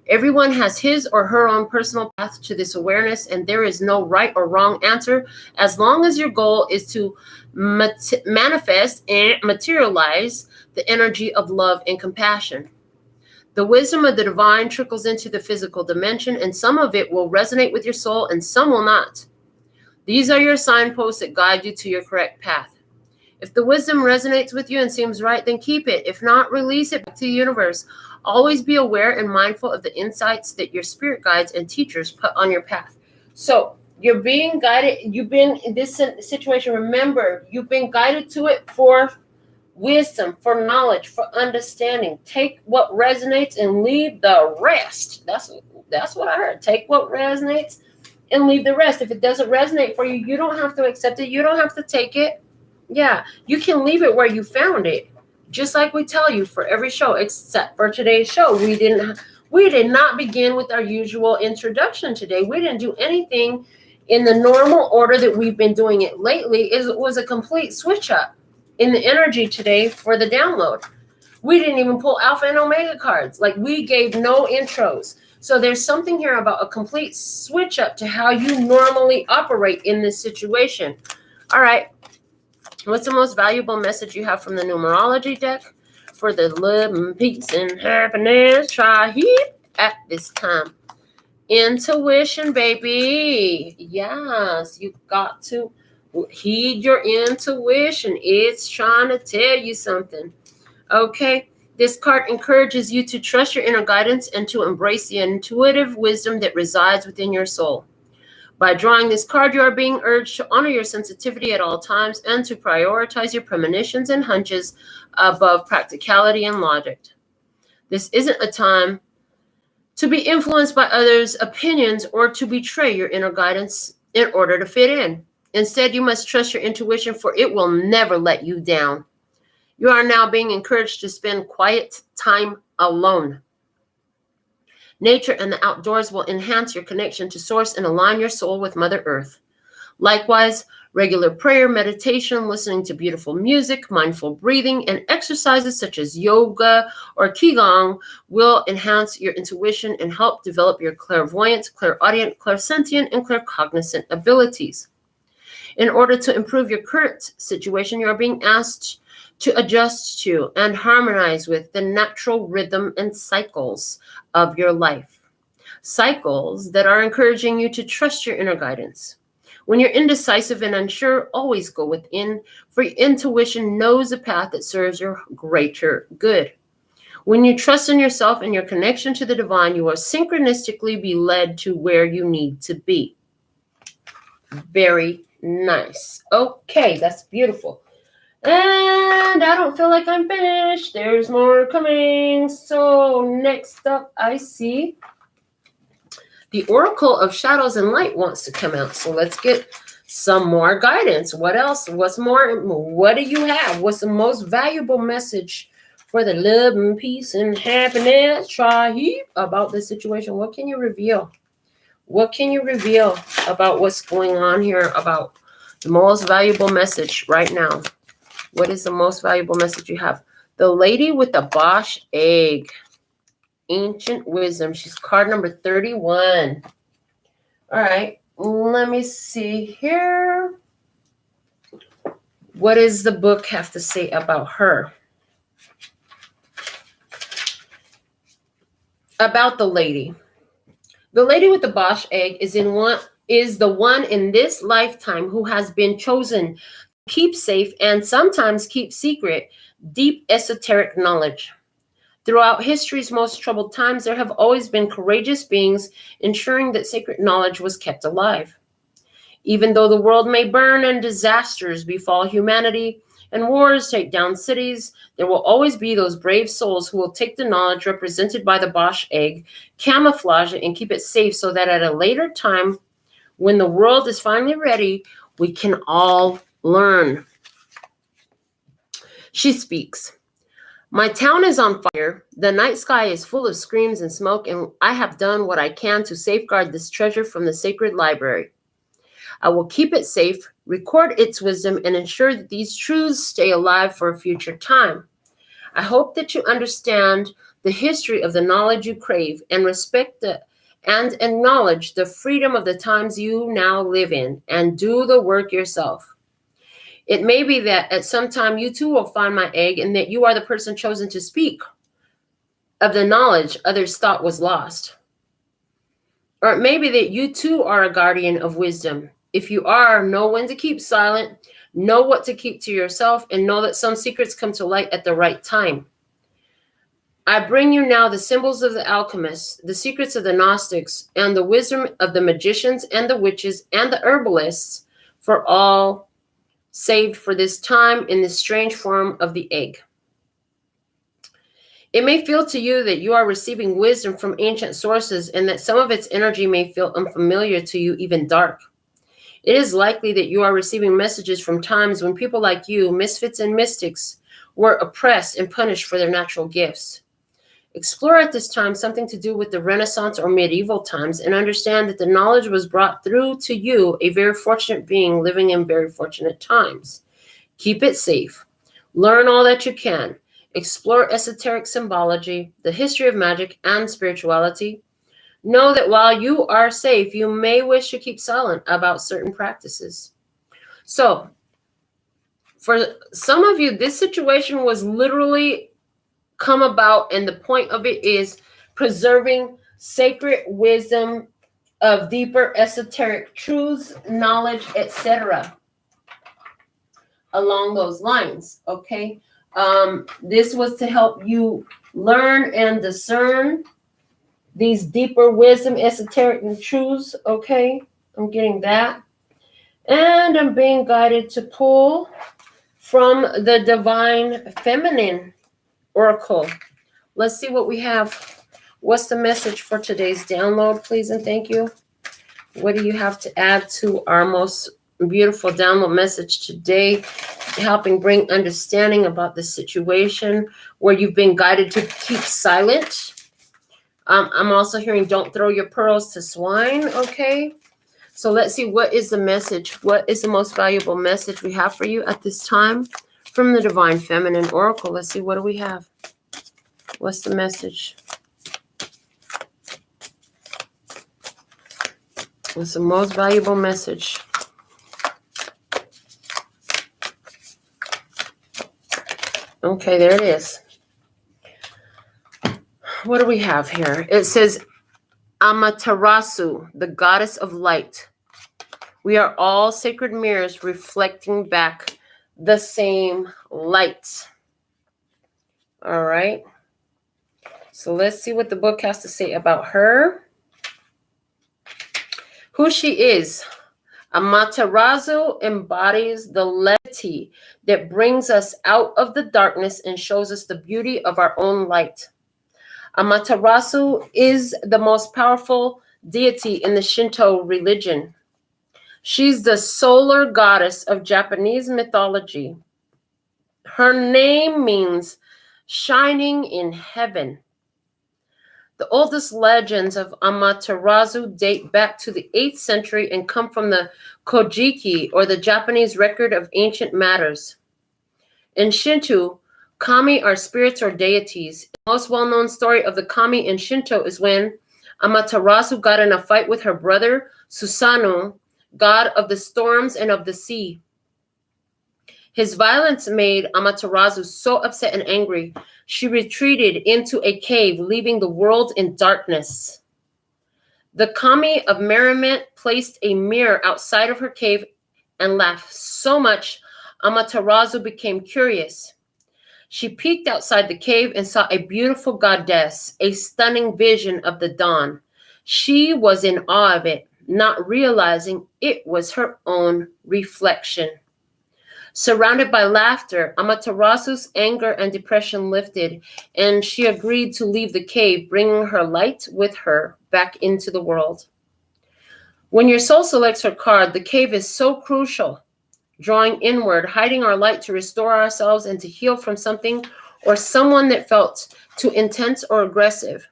Everyone has his or her own personal path to this awareness, and there is no right or wrong answer as long as your goal is to manifest and materialize the energy of love and compassion. The wisdom of the divine trickles into the physical dimension, and some of it will resonate with your soul and some will not. These are your signposts that guide you to your correct path. If the wisdom resonates with you and seems right, then keep it. If not, release it back to the universe. Always be aware and mindful of the insights that your spirit guides and teachers put on your path. So you're being guided. You've been in this situation. Remember, you've been guided to it for wisdom, for knowledge, for understanding. Take what resonates and leave the rest. That's what I heard. Take what resonates and leave the rest. If it doesn't resonate for you, you don't have to accept it. You don't have to take it. Yeah, you can leave it where you found it. Just like we tell you for every show, except for today's show. We did not begin with our usual introduction today. We didn't do anything in the normal order that we've been doing it lately. It was a complete switch up in the energy today for the download. We didn't even pull Alpha and Omega cards. Like, we gave no intros. So there's something here about a complete switch up to how you normally operate in this situation. All right. What's the most valuable message you have from the numerology deck for the love and peace and happiness? Try here at this time. Intuition, baby. Yes, you've got to heed your intuition. It's trying to tell you something. Okay. This card encourages you to trust your inner guidance and to embrace the intuitive wisdom that resides within your soul. By drawing this card, you are being urged to honor your sensitivity at all times and to prioritize your premonitions and hunches above practicality and logic. This isn't a time to be influenced by others' opinions or to betray your inner guidance in order to fit in. Instead, you must trust your intuition, for it will never let you down. You are now being encouraged to spend quiet time alone. Nature and the outdoors will enhance your connection to Source and align your soul with Mother Earth. Likewise, regular prayer, meditation, listening to beautiful music, mindful breathing, and exercises such as yoga or qigong will enhance your intuition and help develop your clairvoyant, clairaudient, clairsentient, and claircognizant abilities. In order to improve your current situation, you are being asked to adjust to and harmonize with the natural rhythm and cycles of your life. Cycles that are encouraging you to trust your inner guidance. When you're indecisive and unsure, always go within, for your intuition knows a path that serves your greater good. When you trust in yourself and your connection to the divine, you will synchronistically be led to where you need to be. Very nice. Okay, that's beautiful. And I don't feel like I'm finished. There's more coming. So next up, I see the Oracle of Shadows and Light wants to come out. So let's get some more guidance. What else? What's more? What do you have? What's the most valuable message for the love and peace and happiness tribe about this situation? What can you reveal? What can you reveal about what's going on here, about the most valuable message right now? What is the most valuable message you have? The Lady with the Bosch Egg. Ancient Wisdom. She's card number 31. All right. Let me see here. What does the book have to say about her? About the lady. The lady with the Bosch egg is the one in this lifetime who has been chosen to keep safe and sometimes keep secret deep esoteric knowledge. Throughout history's most troubled times, there have always been courageous beings ensuring that sacred knowledge was kept alive. Even though the world may burn and disasters befall humanity and wars take down cities, there will always be those brave souls who will take the knowledge represented by the Bosch egg, camouflage it, and keep it safe so that at a later time, when the world is finally ready, we can all learn. She speaks. My town is on fire. The night sky is full of screams and smoke, and I have done what I can to safeguard this treasure from the sacred library. I will keep it safe, record its wisdom, and ensure that these truths stay alive for a future time. I hope that you understand the history of the knowledge you crave and respect and acknowledge the freedom of the times you now live in, and do the work yourself. It may be that at some time you too will find my egg and that you are the person chosen to speak of the knowledge others thought was lost. Or it may be that you too are a guardian of wisdom. If you are, know when to keep silent, know what to keep to yourself, and know that some secrets come to light at the right time. I bring you now the symbols of the alchemists, the secrets of the Gnostics, and the wisdom of the magicians and the witches and the herbalists, for all saved for this time in this strange form of the egg. It may feel to you that you are receiving wisdom from ancient sources and that some of its energy may feel unfamiliar to you, even dark. It is likely that you are receiving messages from times when people like you, misfits and mystics, were oppressed and punished for their natural gifts. Explore at this time something to do with the Renaissance or medieval times and understand that the knowledge was brought through to you, a very fortunate being living in very fortunate times. Keep it safe. Learn all that you can. Explore esoteric symbology, the history of magic, and spirituality. Know that while you are safe, you may wish to keep silent about certain practices. So, for some of you, this situation was literally come about, and the point of it is preserving sacred wisdom of deeper esoteric truths, knowledge, etc. Along those lines, okay? This was to help you learn and discern these deeper wisdom, esoteric truths, okay? I'm getting that. And I'm being guided to pull from the Divine Feminine Oracle. Let's see what we have. What's the message for today's download, please and thank you? What do you have to add to our most beautiful download message today, helping bring understanding about the situation where you've been guided to keep silent? I'm also hearing don't throw your pearls to swine, okay? So let's see, what is the message? What is the most valuable message we have for you at this time from the Divine Feminine Oracle? Let's see, what do we have? What's the message? What's the most valuable message? Okay, there it is. What do we have here? It says Amaterasu, the goddess of light. We are all sacred mirrors reflecting back the same light. All right. So let's see what the book has to say about her. Who she is. Amaterasu embodies the levity that brings us out of the darkness and shows us the beauty of our own light. Amaterasu is the most powerful deity in the Shinto religion. She's the solar goddess of Japanese mythology. Her name means shining in heaven. The oldest legends of Amaterasu date back to the 8th century and come from the Kojiki, or the Japanese record of ancient matters. In Shinto, kami are spirits or deities. The most well-known story of the kami in Shinto is when Amaterasu got in a fight with her brother Susanoo, god of the storms and of the sea. His violence made Amaterasu so upset and angry, she retreated into a cave, leaving the world in darkness. The kami of merriment placed a mirror outside of her cave and laughed so much, Amaterasu became curious. She peeked outside the cave and saw a beautiful goddess, a stunning vision of the dawn. She was in awe of it, not realizing it was her own reflection. Surrounded by laughter, Amaterasu's anger and depression lifted, and she agreed to leave the cave, bringing her light with her back into the world. When your soul selects her card, the cave is so crucial, drawing inward, hiding our light to restore ourselves and to heal from something or someone that felt too intense or aggressive.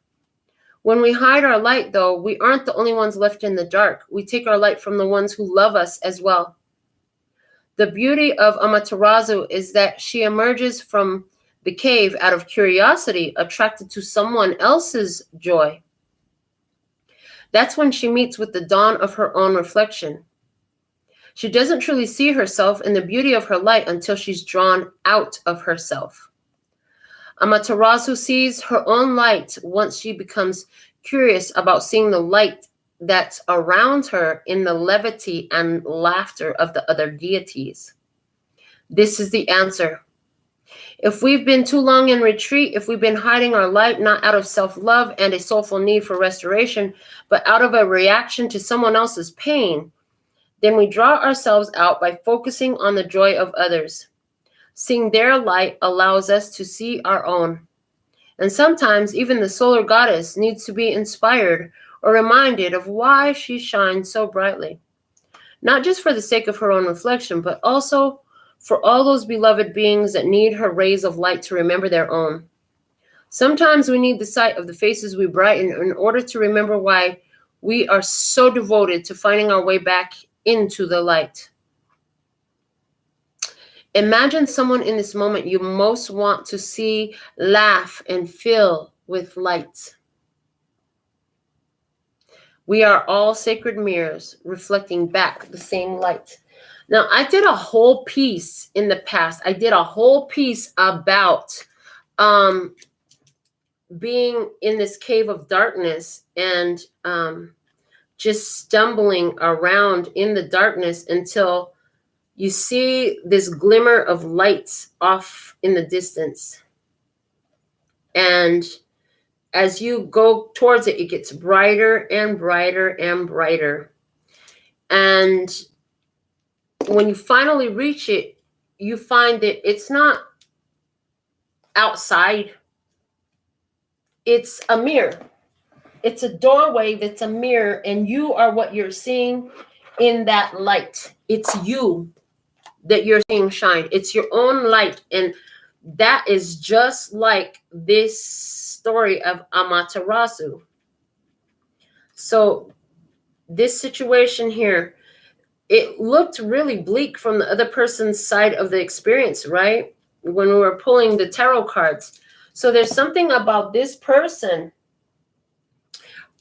When we hide our light, though, we aren't the only ones left in the dark. We take our light from the ones who love us as well. The beauty of Amaterasu is that she emerges from the cave out of curiosity, attracted to someone else's joy. That's when she meets with the dawn of her own reflection. She doesn't truly see herself in the beauty of her light until she's drawn out of herself. Amaterasu sees her own light once she becomes curious about seeing the light that's around her in the levity and laughter of the other deities. This is the answer. If we've been too long in retreat, if we've been hiding our light, not out of self-love and a soulful need for restoration, but out of a reaction to someone else's pain, then we draw ourselves out by focusing on the joy of others. Seeing their light allows us to see our own. And sometimes even the solar goddess needs to be inspired or reminded of why she shines so brightly. Not just for the sake of her own reflection, but also for all those beloved beings that need her rays of light to remember their own. Sometimes we need the sight of the faces we brighten in order to remember why we are so devoted to finding our way back into the light. Imagine someone in this moment you most want to see laugh and fill with light. We are all sacred mirrors reflecting back the same light. Now, I did a whole piece in the past. I did a whole piece about being in this cave of darkness and just stumbling around in the darkness until you see this glimmer of lights off in the distance. And as you go towards it, it gets brighter and brighter and brighter. And when you finally reach it, you find that it's not outside. It's a mirror. It's a doorway that's a mirror, and you are what you're seeing in that light. It's you that you're seeing shine. It's your own light. And that is just like this story of Amaterasu. So this situation here, it looked really bleak from the other person's side of the experience, right? When we were pulling the tarot cards. So there's something about this person.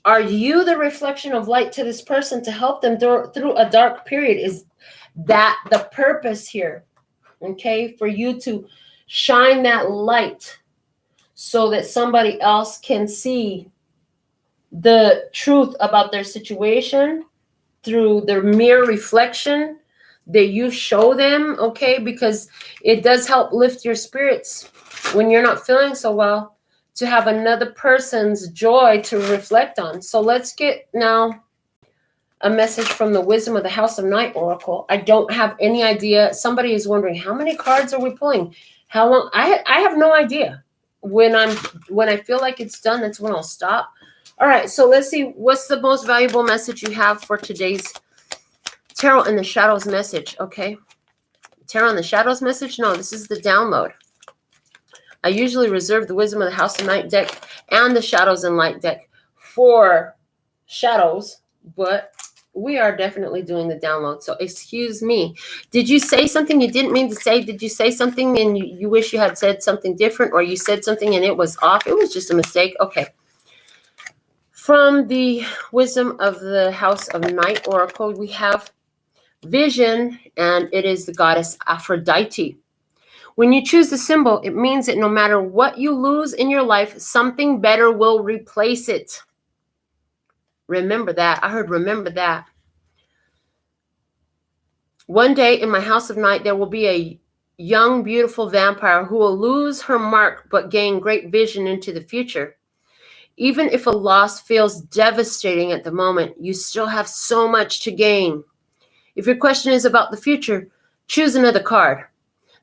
Are you the reflection of light to this person to help them through a dark period? Is that the purpose here? Okay, for you to shine that light so that somebody else can see the truth about their situation, through the mere reflection that you show them, okay? Because it does help lift your spirits when you're not feeling so well, to have another person's joy to reflect on. So let's get now a message from the Wisdom of the House of Night Oracle. I don't have any idea. Somebody is wondering, how many cards are we pulling? How long? I have no idea. When I feel like it's done, that's when I'll stop. All right, so let's see, what's the most valuable message you have for today's Tarot in the Shadows message, okay? Tarot in the Shadows message? No, this is the download. I usually reserve the Wisdom of the House of Night deck and the Shadows and Light deck for shadows, but we are definitely doing the download, so excuse me. Did you say something you didn't mean to say? Did you say something and you wish you had said something different, or you said something and it was off? It was just a mistake. Okay. From the Wisdom of the House of Night Oracle, we have Vision, and it is the goddess Aphrodite. When you choose the symbol, it means that no matter what you lose in your life, something better will replace it. Remember that. I heard remember that. One day in my house of night, there will be a young, beautiful vampire who will lose her mark but gain great vision into the future. Even if a loss feels devastating at the moment, you still have so much to gain. If your question is about the future, choose another card.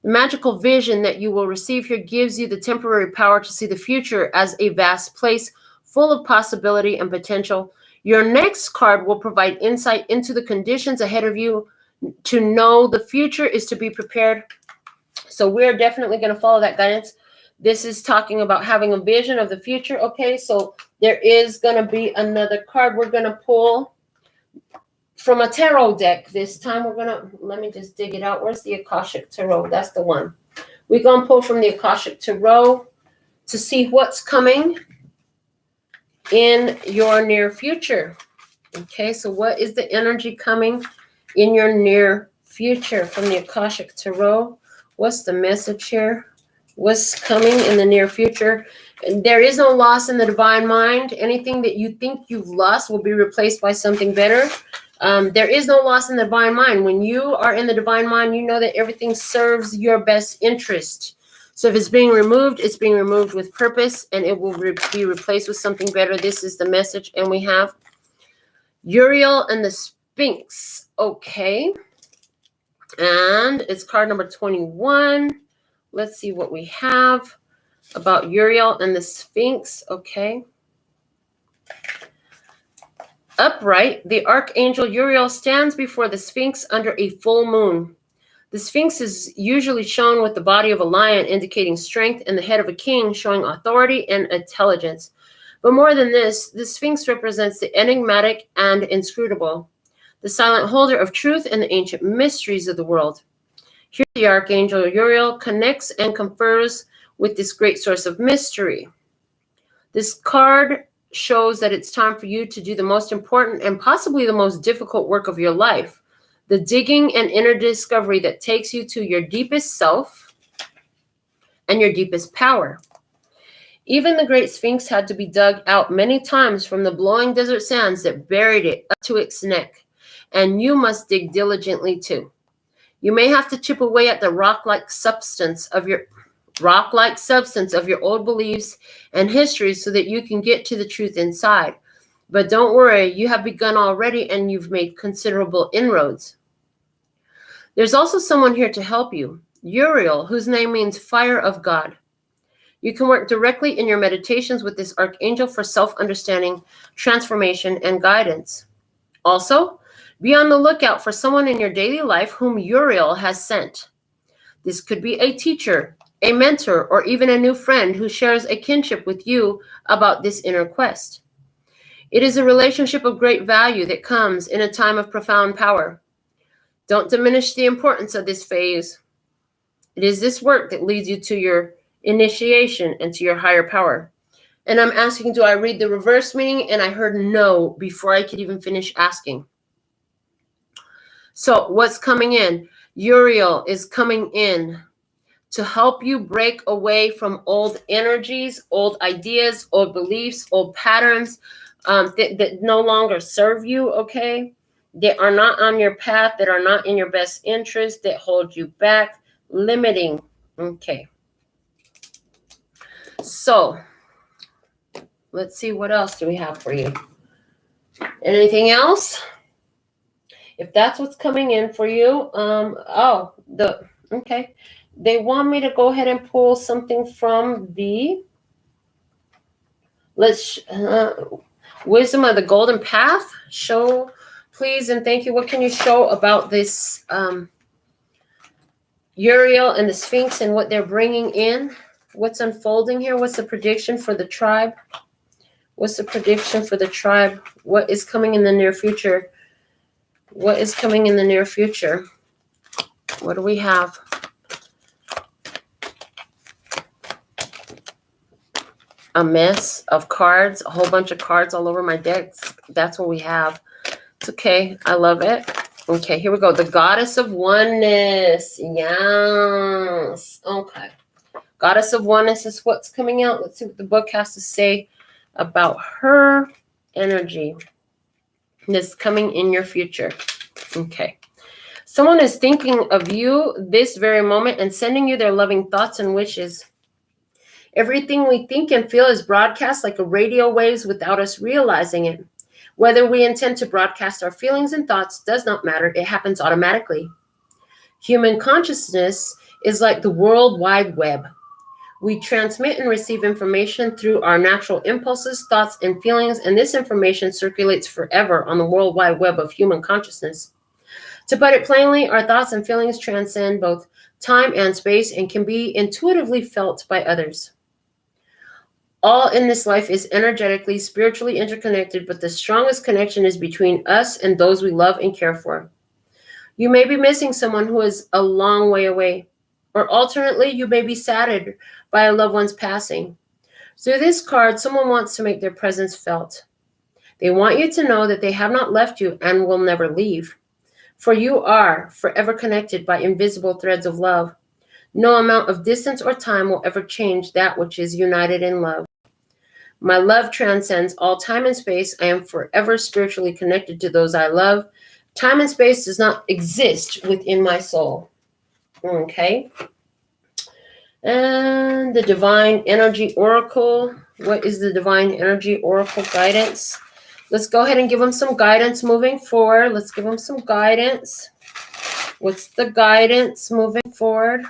The magical vision that you will receive here gives you the temporary power to see the future as a vast place full of possibility and potential. Your next card will provide insight into the conditions ahead of you. To know the future is to be prepared. So we're definitely going to follow that guidance. This is talking about having a vision of the future. Okay, so there is going to be another card we're going to pull from a tarot deck. This time we're going to, let me just dig it out. Where's the Akashic Tarot? That's the one. We're going to pull from the Akashic Tarot to see what's coming in your near future. Okay, so what is the energy coming in your near future from the Akashic Tarot? What's the message here? What's coming in the near future? There is no loss in the divine mind. Anything that you think you've lost will be replaced by something better. There is no loss in the divine mind. When you are in the divine mind, you know that everything serves your best interest. So if it's being removed, it's being removed with purpose, and it will be replaced with something better. This is the message. And we have Uriel and the Sphinx. Okay. And it's card number 21. Let's see what we have about Uriel and the Sphinx. Okay. Upright, the Archangel Uriel stands before the Sphinx under a full moon. The Sphinx is usually shown with the body of a lion, indicating strength, and the head of a king, showing authority and intelligence. But more than this, the Sphinx represents the enigmatic and inscrutable, the silent holder of truth and the ancient mysteries of the world. Here, the Archangel Uriel connects and confers with this great source of mystery. This card shows that it's time for you to do the most important and possibly the most difficult work of your life, the digging and inner discovery that takes you to your deepest self and your deepest power. Even the great Sphinx had to be dug out many times from the blowing desert sands that buried it up to its neck, and you must dig diligently too. You may have to chip away at the rock-like substance of your old beliefs and histories so that you can get to the truth inside. But don't worry, you have begun already and you've made considerable inroads. There's also someone here to help you, Uriel, whose name means fire of God. You can work directly in your meditations with this archangel for self-understanding, transformation, and guidance. Also, be on the lookout for someone in your daily life whom Uriel has sent. This could be a teacher, a mentor, or even a new friend who shares a kinship with you about this inner quest. It is a relationship of great value that comes in a time of profound power. Don't diminish the importance of this phase. It is this work that leads you to your initiation and to your higher power. And I'm asking, do I read the reverse meaning? And I heard no before I could even finish asking. So what's coming in? Uriel is coming in to help you break away from old energies, old ideas, old beliefs, old patterns that no longer serve you, okay? that are not on your path, that are not in your best interest, that hold you back, limiting. Okay. So let's see, what else do we have for you? Anything else? If that's what's coming in for you, okay. They want me to go ahead and pull something from the Wisdom of the Golden Path. Show, please, and thank you. What can you show about this Uriel and the Sphinx and what they're bringing in? What's unfolding here? What's the prediction for the tribe? What's the prediction for the tribe? What is coming in the near future? What is coming in the near future? What do we have? A mess of cards, a whole bunch of cards all over my decks. That's what we have. It's okay. I love it. Okay, here we go. The Goddess of Oneness. Yes. Okay. Goddess of Oneness is what's coming out. Let's see what the book has to say about her energy that's coming in your future. Okay. Someone is thinking of you this very moment and sending you their loving thoughts and wishes. Everything we think and feel is broadcast like a radio waves without us realizing it. Whether we intend to broadcast our feelings and thoughts does not matter. It happens automatically. Human consciousness is like the World Wide Web. We transmit and receive information through our natural impulses, thoughts, and feelings, and this information circulates forever on the World Wide Web of human consciousness. To put it plainly, our thoughts and feelings transcend both time and space and can be intuitively felt by others. All in this life is energetically, spiritually interconnected, but the strongest connection is between us and those we love and care for. You may be missing someone who is a long way away, or alternately, you may be saddened by a loved one's passing. Through this card, someone wants to make their presence felt. They want you to know that they have not left you and will never leave. For you are forever connected by invisible threads of love. No amount of distance or time will ever change that which is united in love. My love transcends all time and space. I am forever spiritually connected to those I love. Time and space does not exist within my soul. Okay. And the Divine Energy Oracle. What is the Divine Energy Oracle guidance? Let's go ahead and give them some guidance moving forward. Let's give them some guidance. What's the guidance moving forward?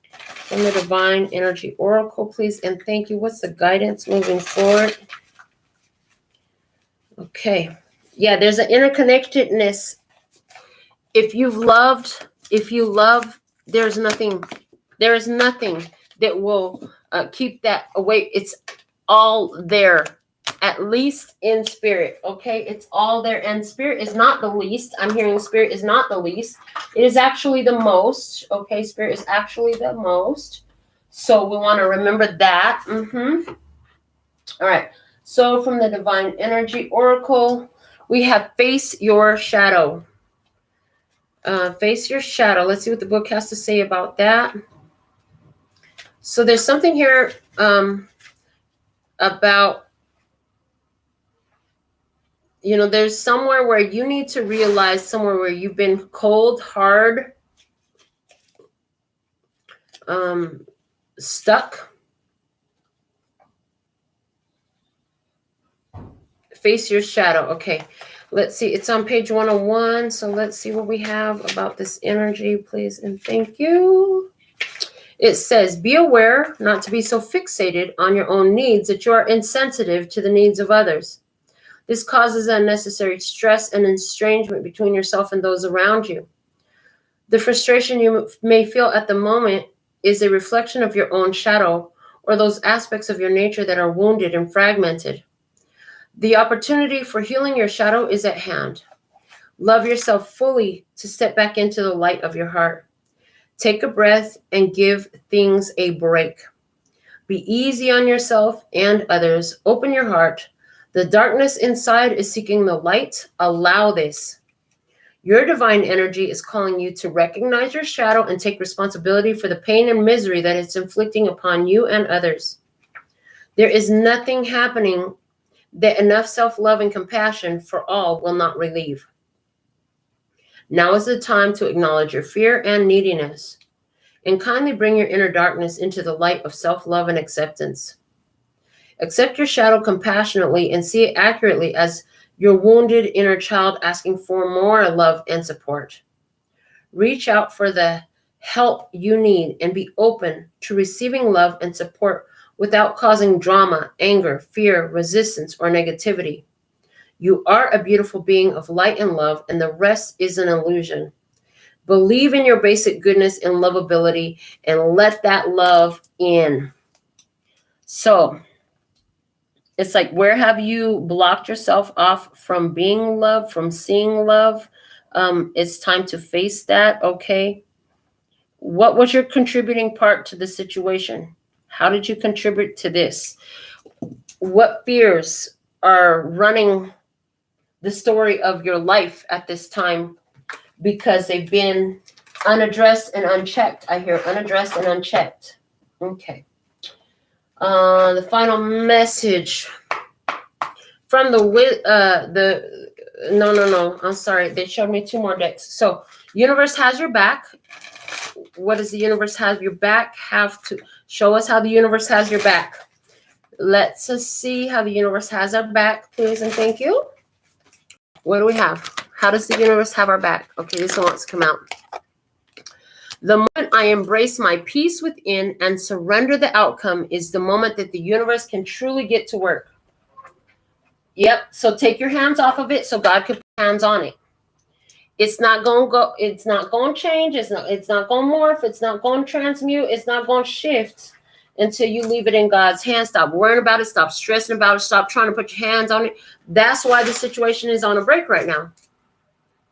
From the Divine Energy Oracle, please, and thank you. What's the guidance moving forward? Okay. Yeah, there's an interconnectedness. If you love, there is nothing that will keep that away. It's all there, at least in spirit. Okay, it's all there, and spirit is not the least. I'm hearing spirit is not the least. It is actually the most. Okay, spirit is actually the most. So we want to remember that. All right. So from the Divine Energy Oracle, we have Face Your Shadow. Face your shadow. Let's see what the book has to say about that. So there's something here about, there's somewhere where you need to realize, somewhere where you've been cold, hard, stuck. Face your shadow. Okay. Let's see. It's on page 101. So let's see what we have about this energy, please. And thank you. It says, be aware not to be so fixated on your own needs that you are insensitive to the needs of others. This causes unnecessary stress and estrangement between yourself and those around you. The frustration you may feel at the moment is a reflection of your own shadow or those aspects of your nature that are wounded and fragmented. The opportunity for healing your shadow is at hand. Love yourself fully to step back into the light of your heart. Take a breath and give things a break. Be easy on yourself and others. Open your heart. The darkness inside is seeking the light. Allow this. Your divine energy is calling you to recognize your shadow and take responsibility for the pain and misery that it's inflicting upon you and others. There is nothing happening that enough self-love and compassion for all will not relieve. Now is the time to acknowledge your fear and neediness, and kindly bring your inner darkness into the light of self-love and acceptance. Accept your shadow compassionately and see it accurately as your wounded inner child asking for more love and support. Reach out for the help you need and be open to receiving love and support without causing drama, anger, fear, resistance, or negativity. You are a beautiful being of light and love, and the rest is an illusion. Believe in your basic goodness and lovability and let that love in. So it's like, where have you blocked yourself off from being loved, from seeing love? It's time to face that, okay? What was your contributing part to the situation? How did you contribute to this? What fears are running the story of your life at this time because they've been unaddressed and unchecked? I hear unaddressed and unchecked. Okay. The final message from no, I'm sorry. They showed me two more decks. So universe has your back. What does the universe have your back? Have to show us how the universe has your back. Let's see how the universe has our back, please and thank you. What do we have? How does the universe have our back? Okay, this one wants to come out. The moment I embrace my peace within and surrender the outcome is the moment that the universe can truly get to work. Yep, so take your hands off of it so God can put hands on it. It's not going to go, it's not going to change, it's not going to morph, it's not going to transmute, it's not going to shift until you leave it in God's hands. Stop worrying about it, stop stressing about it, stop trying to put your hands on it. That's why the situation is on a break right now.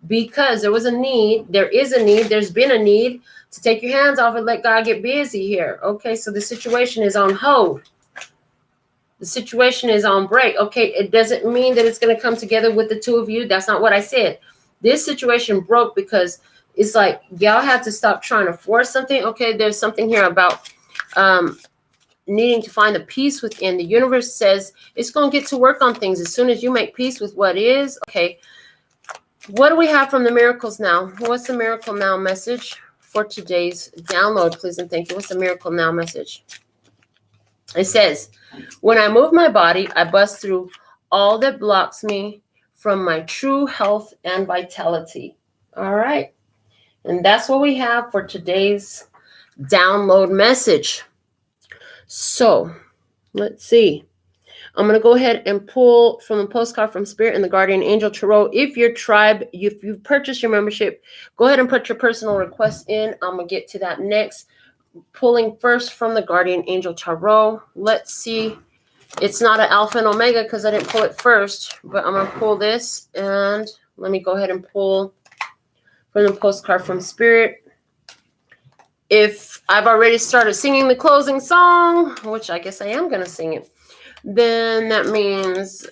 Because there was a need, there is a need, there's been a need to take your hands off and let God get busy here. Okay, so the situation is on hold. The situation is on break. Okay, it doesn't mean that it's going to come together with the two of you. That's not what I said. This situation broke because it's like y'all had to stop trying to force something. Okay, there's something here about needing to find the peace within. The universe says it's going to get to work on things as soon as you make peace with what is. Okay, what do we have from the miracles now? What's the miracle now message for today's download, please and thank you? What's the miracle now message? It says, when I move my body, I bust through all that blocks me from my true health and vitality. All right. And that's what we have for today's download message. So let's see. I'm going to go ahead and pull from a postcard from Spirit and the Guardian Angel Tarot. If your tribe, if you've purchased your membership, go ahead and put your personal request in. I'm going to get to that next. Pulling first from the Guardian Angel Tarot. Let's see. It's not an Alpha and Omega because I didn't pull it first, but I'm going to pull this and let me go ahead and pull from the postcard from Spirit. If I've already started singing the closing song, which I guess I am going to sing it, then that means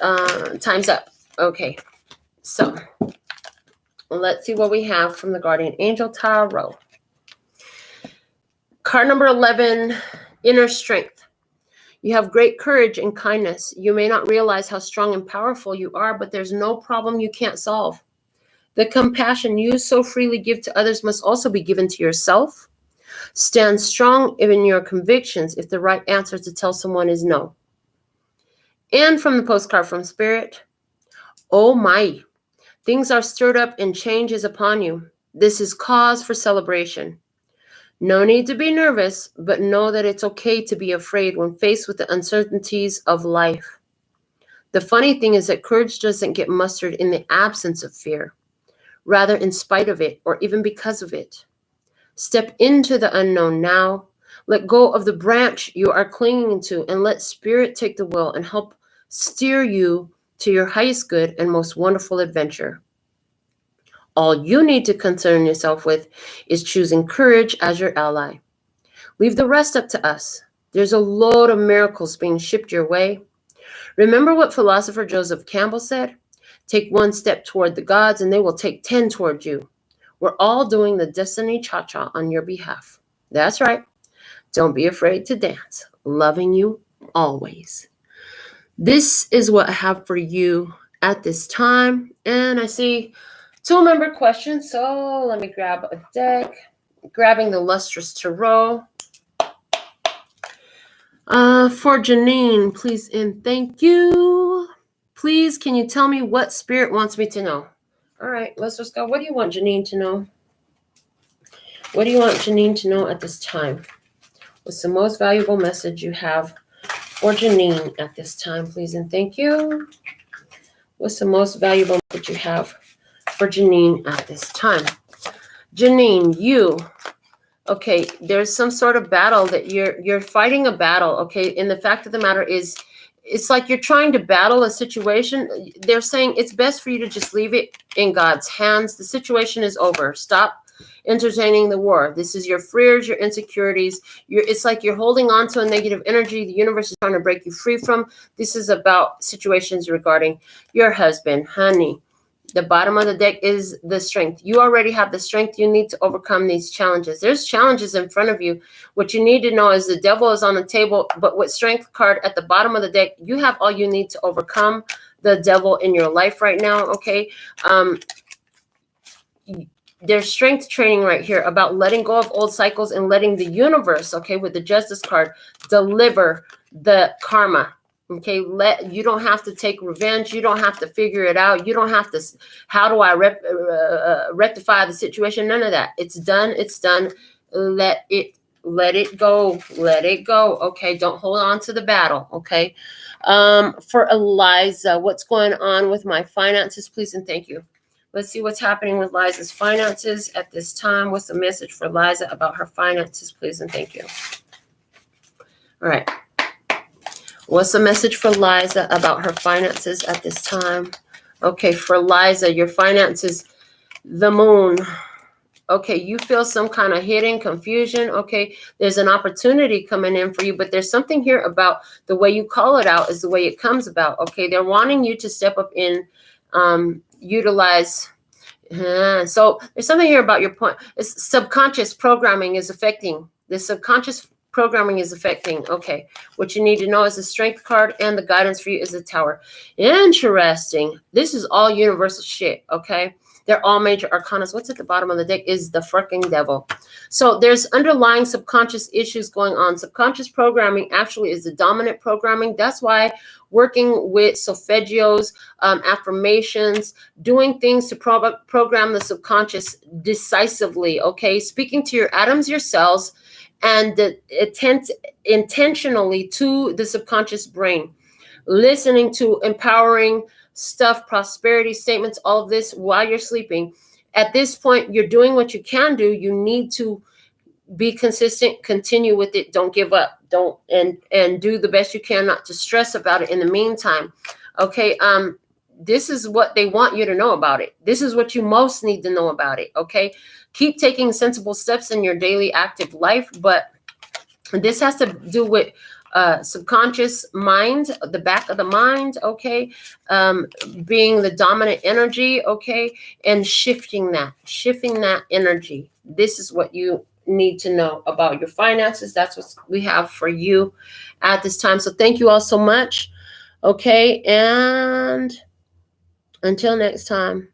time's up. Okay, so let's see what we have from the Guardian Angel Tarot. Card number 11, Inner Strength. You have great courage and kindness. You may not realize how strong and powerful you are, but there's no problem you can't solve. The compassion you so freely give to others must also be given to yourself. Stand strong in your convictions if the right answer to tell someone is no. And from the postcard from Spirit, oh my, things are stirred up and change is upon you. This is cause for celebration. No need to be nervous, but know that it's okay to be afraid when faced with the uncertainties of life. The funny thing is that courage doesn't get mustered in the absence of fear, rather in spite of it or even because of it. Step into the unknown now. Let go of the branch you are clinging to and let Spirit take the wheel and help steer you to your highest good and most wonderful adventure. All you need to concern yourself with is choosing courage as your ally. Leave the rest up to us. There's a load of miracles being shipped your way. Remember what philosopher Joseph Campbell said? Take one step toward the gods and they will take 10 toward you. We're all doing the destiny cha-cha on your behalf. That's right. Don't be afraid to dance. Loving you always. This is what I have for you at this time. And I see 2-member question. So let me grab a deck. Grabbing the Lustrous Tarot. For Janine, please and thank you. Please, can you tell me what Spirit wants me to know? All right, let's just go. What do you want Janine to know? What do you want Janine to know at this time? What's the most valuable message you have for Janine at this time, please and thank you? What's the most valuable message you have for Janine at this time? Janine, you. Okay, there's some sort of battle that you're fighting a battle, okay? And the fact of the matter is, it's like you're trying to battle a situation. They're saying it's best for you to just leave it in God's hands. The situation is over. Stop entertaining the war. This is your fears, your insecurities. It's like you're holding on to a negative energy the universe is trying to break you free from. This is about situations regarding your husband, honey. The bottom of the deck is the strength. You already have the strength you need to overcome these challenges. There's challenges in front of you. What you need to know is the devil is on the table, but with strength card at the bottom of the deck, you have all you need to overcome the devil in your life right now, okay? There's strength training right here about letting go of old cycles and letting the universe, okay, with the Justice card, deliver the karma. Okay, you don't have to take revenge. You don't have to figure it out. You don't have to, how do I rectify the situation? None of that. It's done. It's done. Let it go. Let it go. Okay, don't hold on to the battle. Okay. For Eliza, what's going on with my finances, please and thank you. Let's see what's happening with Liza's finances at this time. What's the message for Liza about her finances, please and thank you. All right. What's the message for Liza about her finances at this time? Okay, for Liza, your finances, the moon. Okay, you feel some kind of hidden confusion. Okay, there's an opportunity coming in for you, but there's something here about the way you call it out is the way it comes about. Okay, they're wanting you to step up in, utilize. So there's something here about your point. It's subconscious programming is affecting the subconscious programming is affecting. Okay, what you need to know is the strength card and the guidance for you is the Tower. Interesting. This is all universal shit. Okay, they're all major arcanas. What's at the bottom of the deck is the freaking devil. So there's underlying subconscious issues going on. Subconscious programming actually is the dominant programming. That's why working with solfeggios, affirmations, doing things to program the subconscious decisively. Okay, speaking to your atoms, your cells, and intentionally to the subconscious brain, listening to empowering stuff, prosperity statements, all of this while you're sleeping. At this point, you're doing what you can do. You need to be consistent, continue with it. Don't give up. And do the best you can not to stress about it in the meantime. Okay. This is what they want you to know about it. This is what you most need to know about it. Okay. Keep taking sensible steps in your daily active life, but this has to do with subconscious mind, the back of the mind, okay, being the dominant energy, okay, and shifting that energy. This is what you need to know about your finances. That's what we have for you at this time. So thank you all so much, okay, and until next time.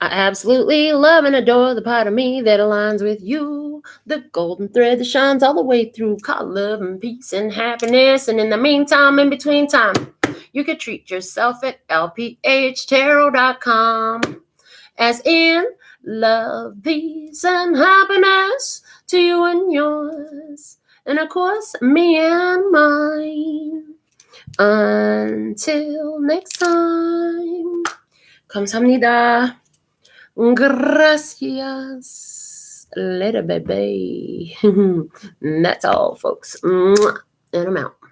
I absolutely love and adore the part of me that aligns with you. The golden thread that shines all the way through. Call love and peace and happiness. And in the meantime, in between time, you can treat yourself at LPHtarot.com. As in, love, peace, and happiness to you and yours. And of course, me and mine. Until next time. 감사합니다. Gracias. Later, baby. That's all, folks. And I'm out.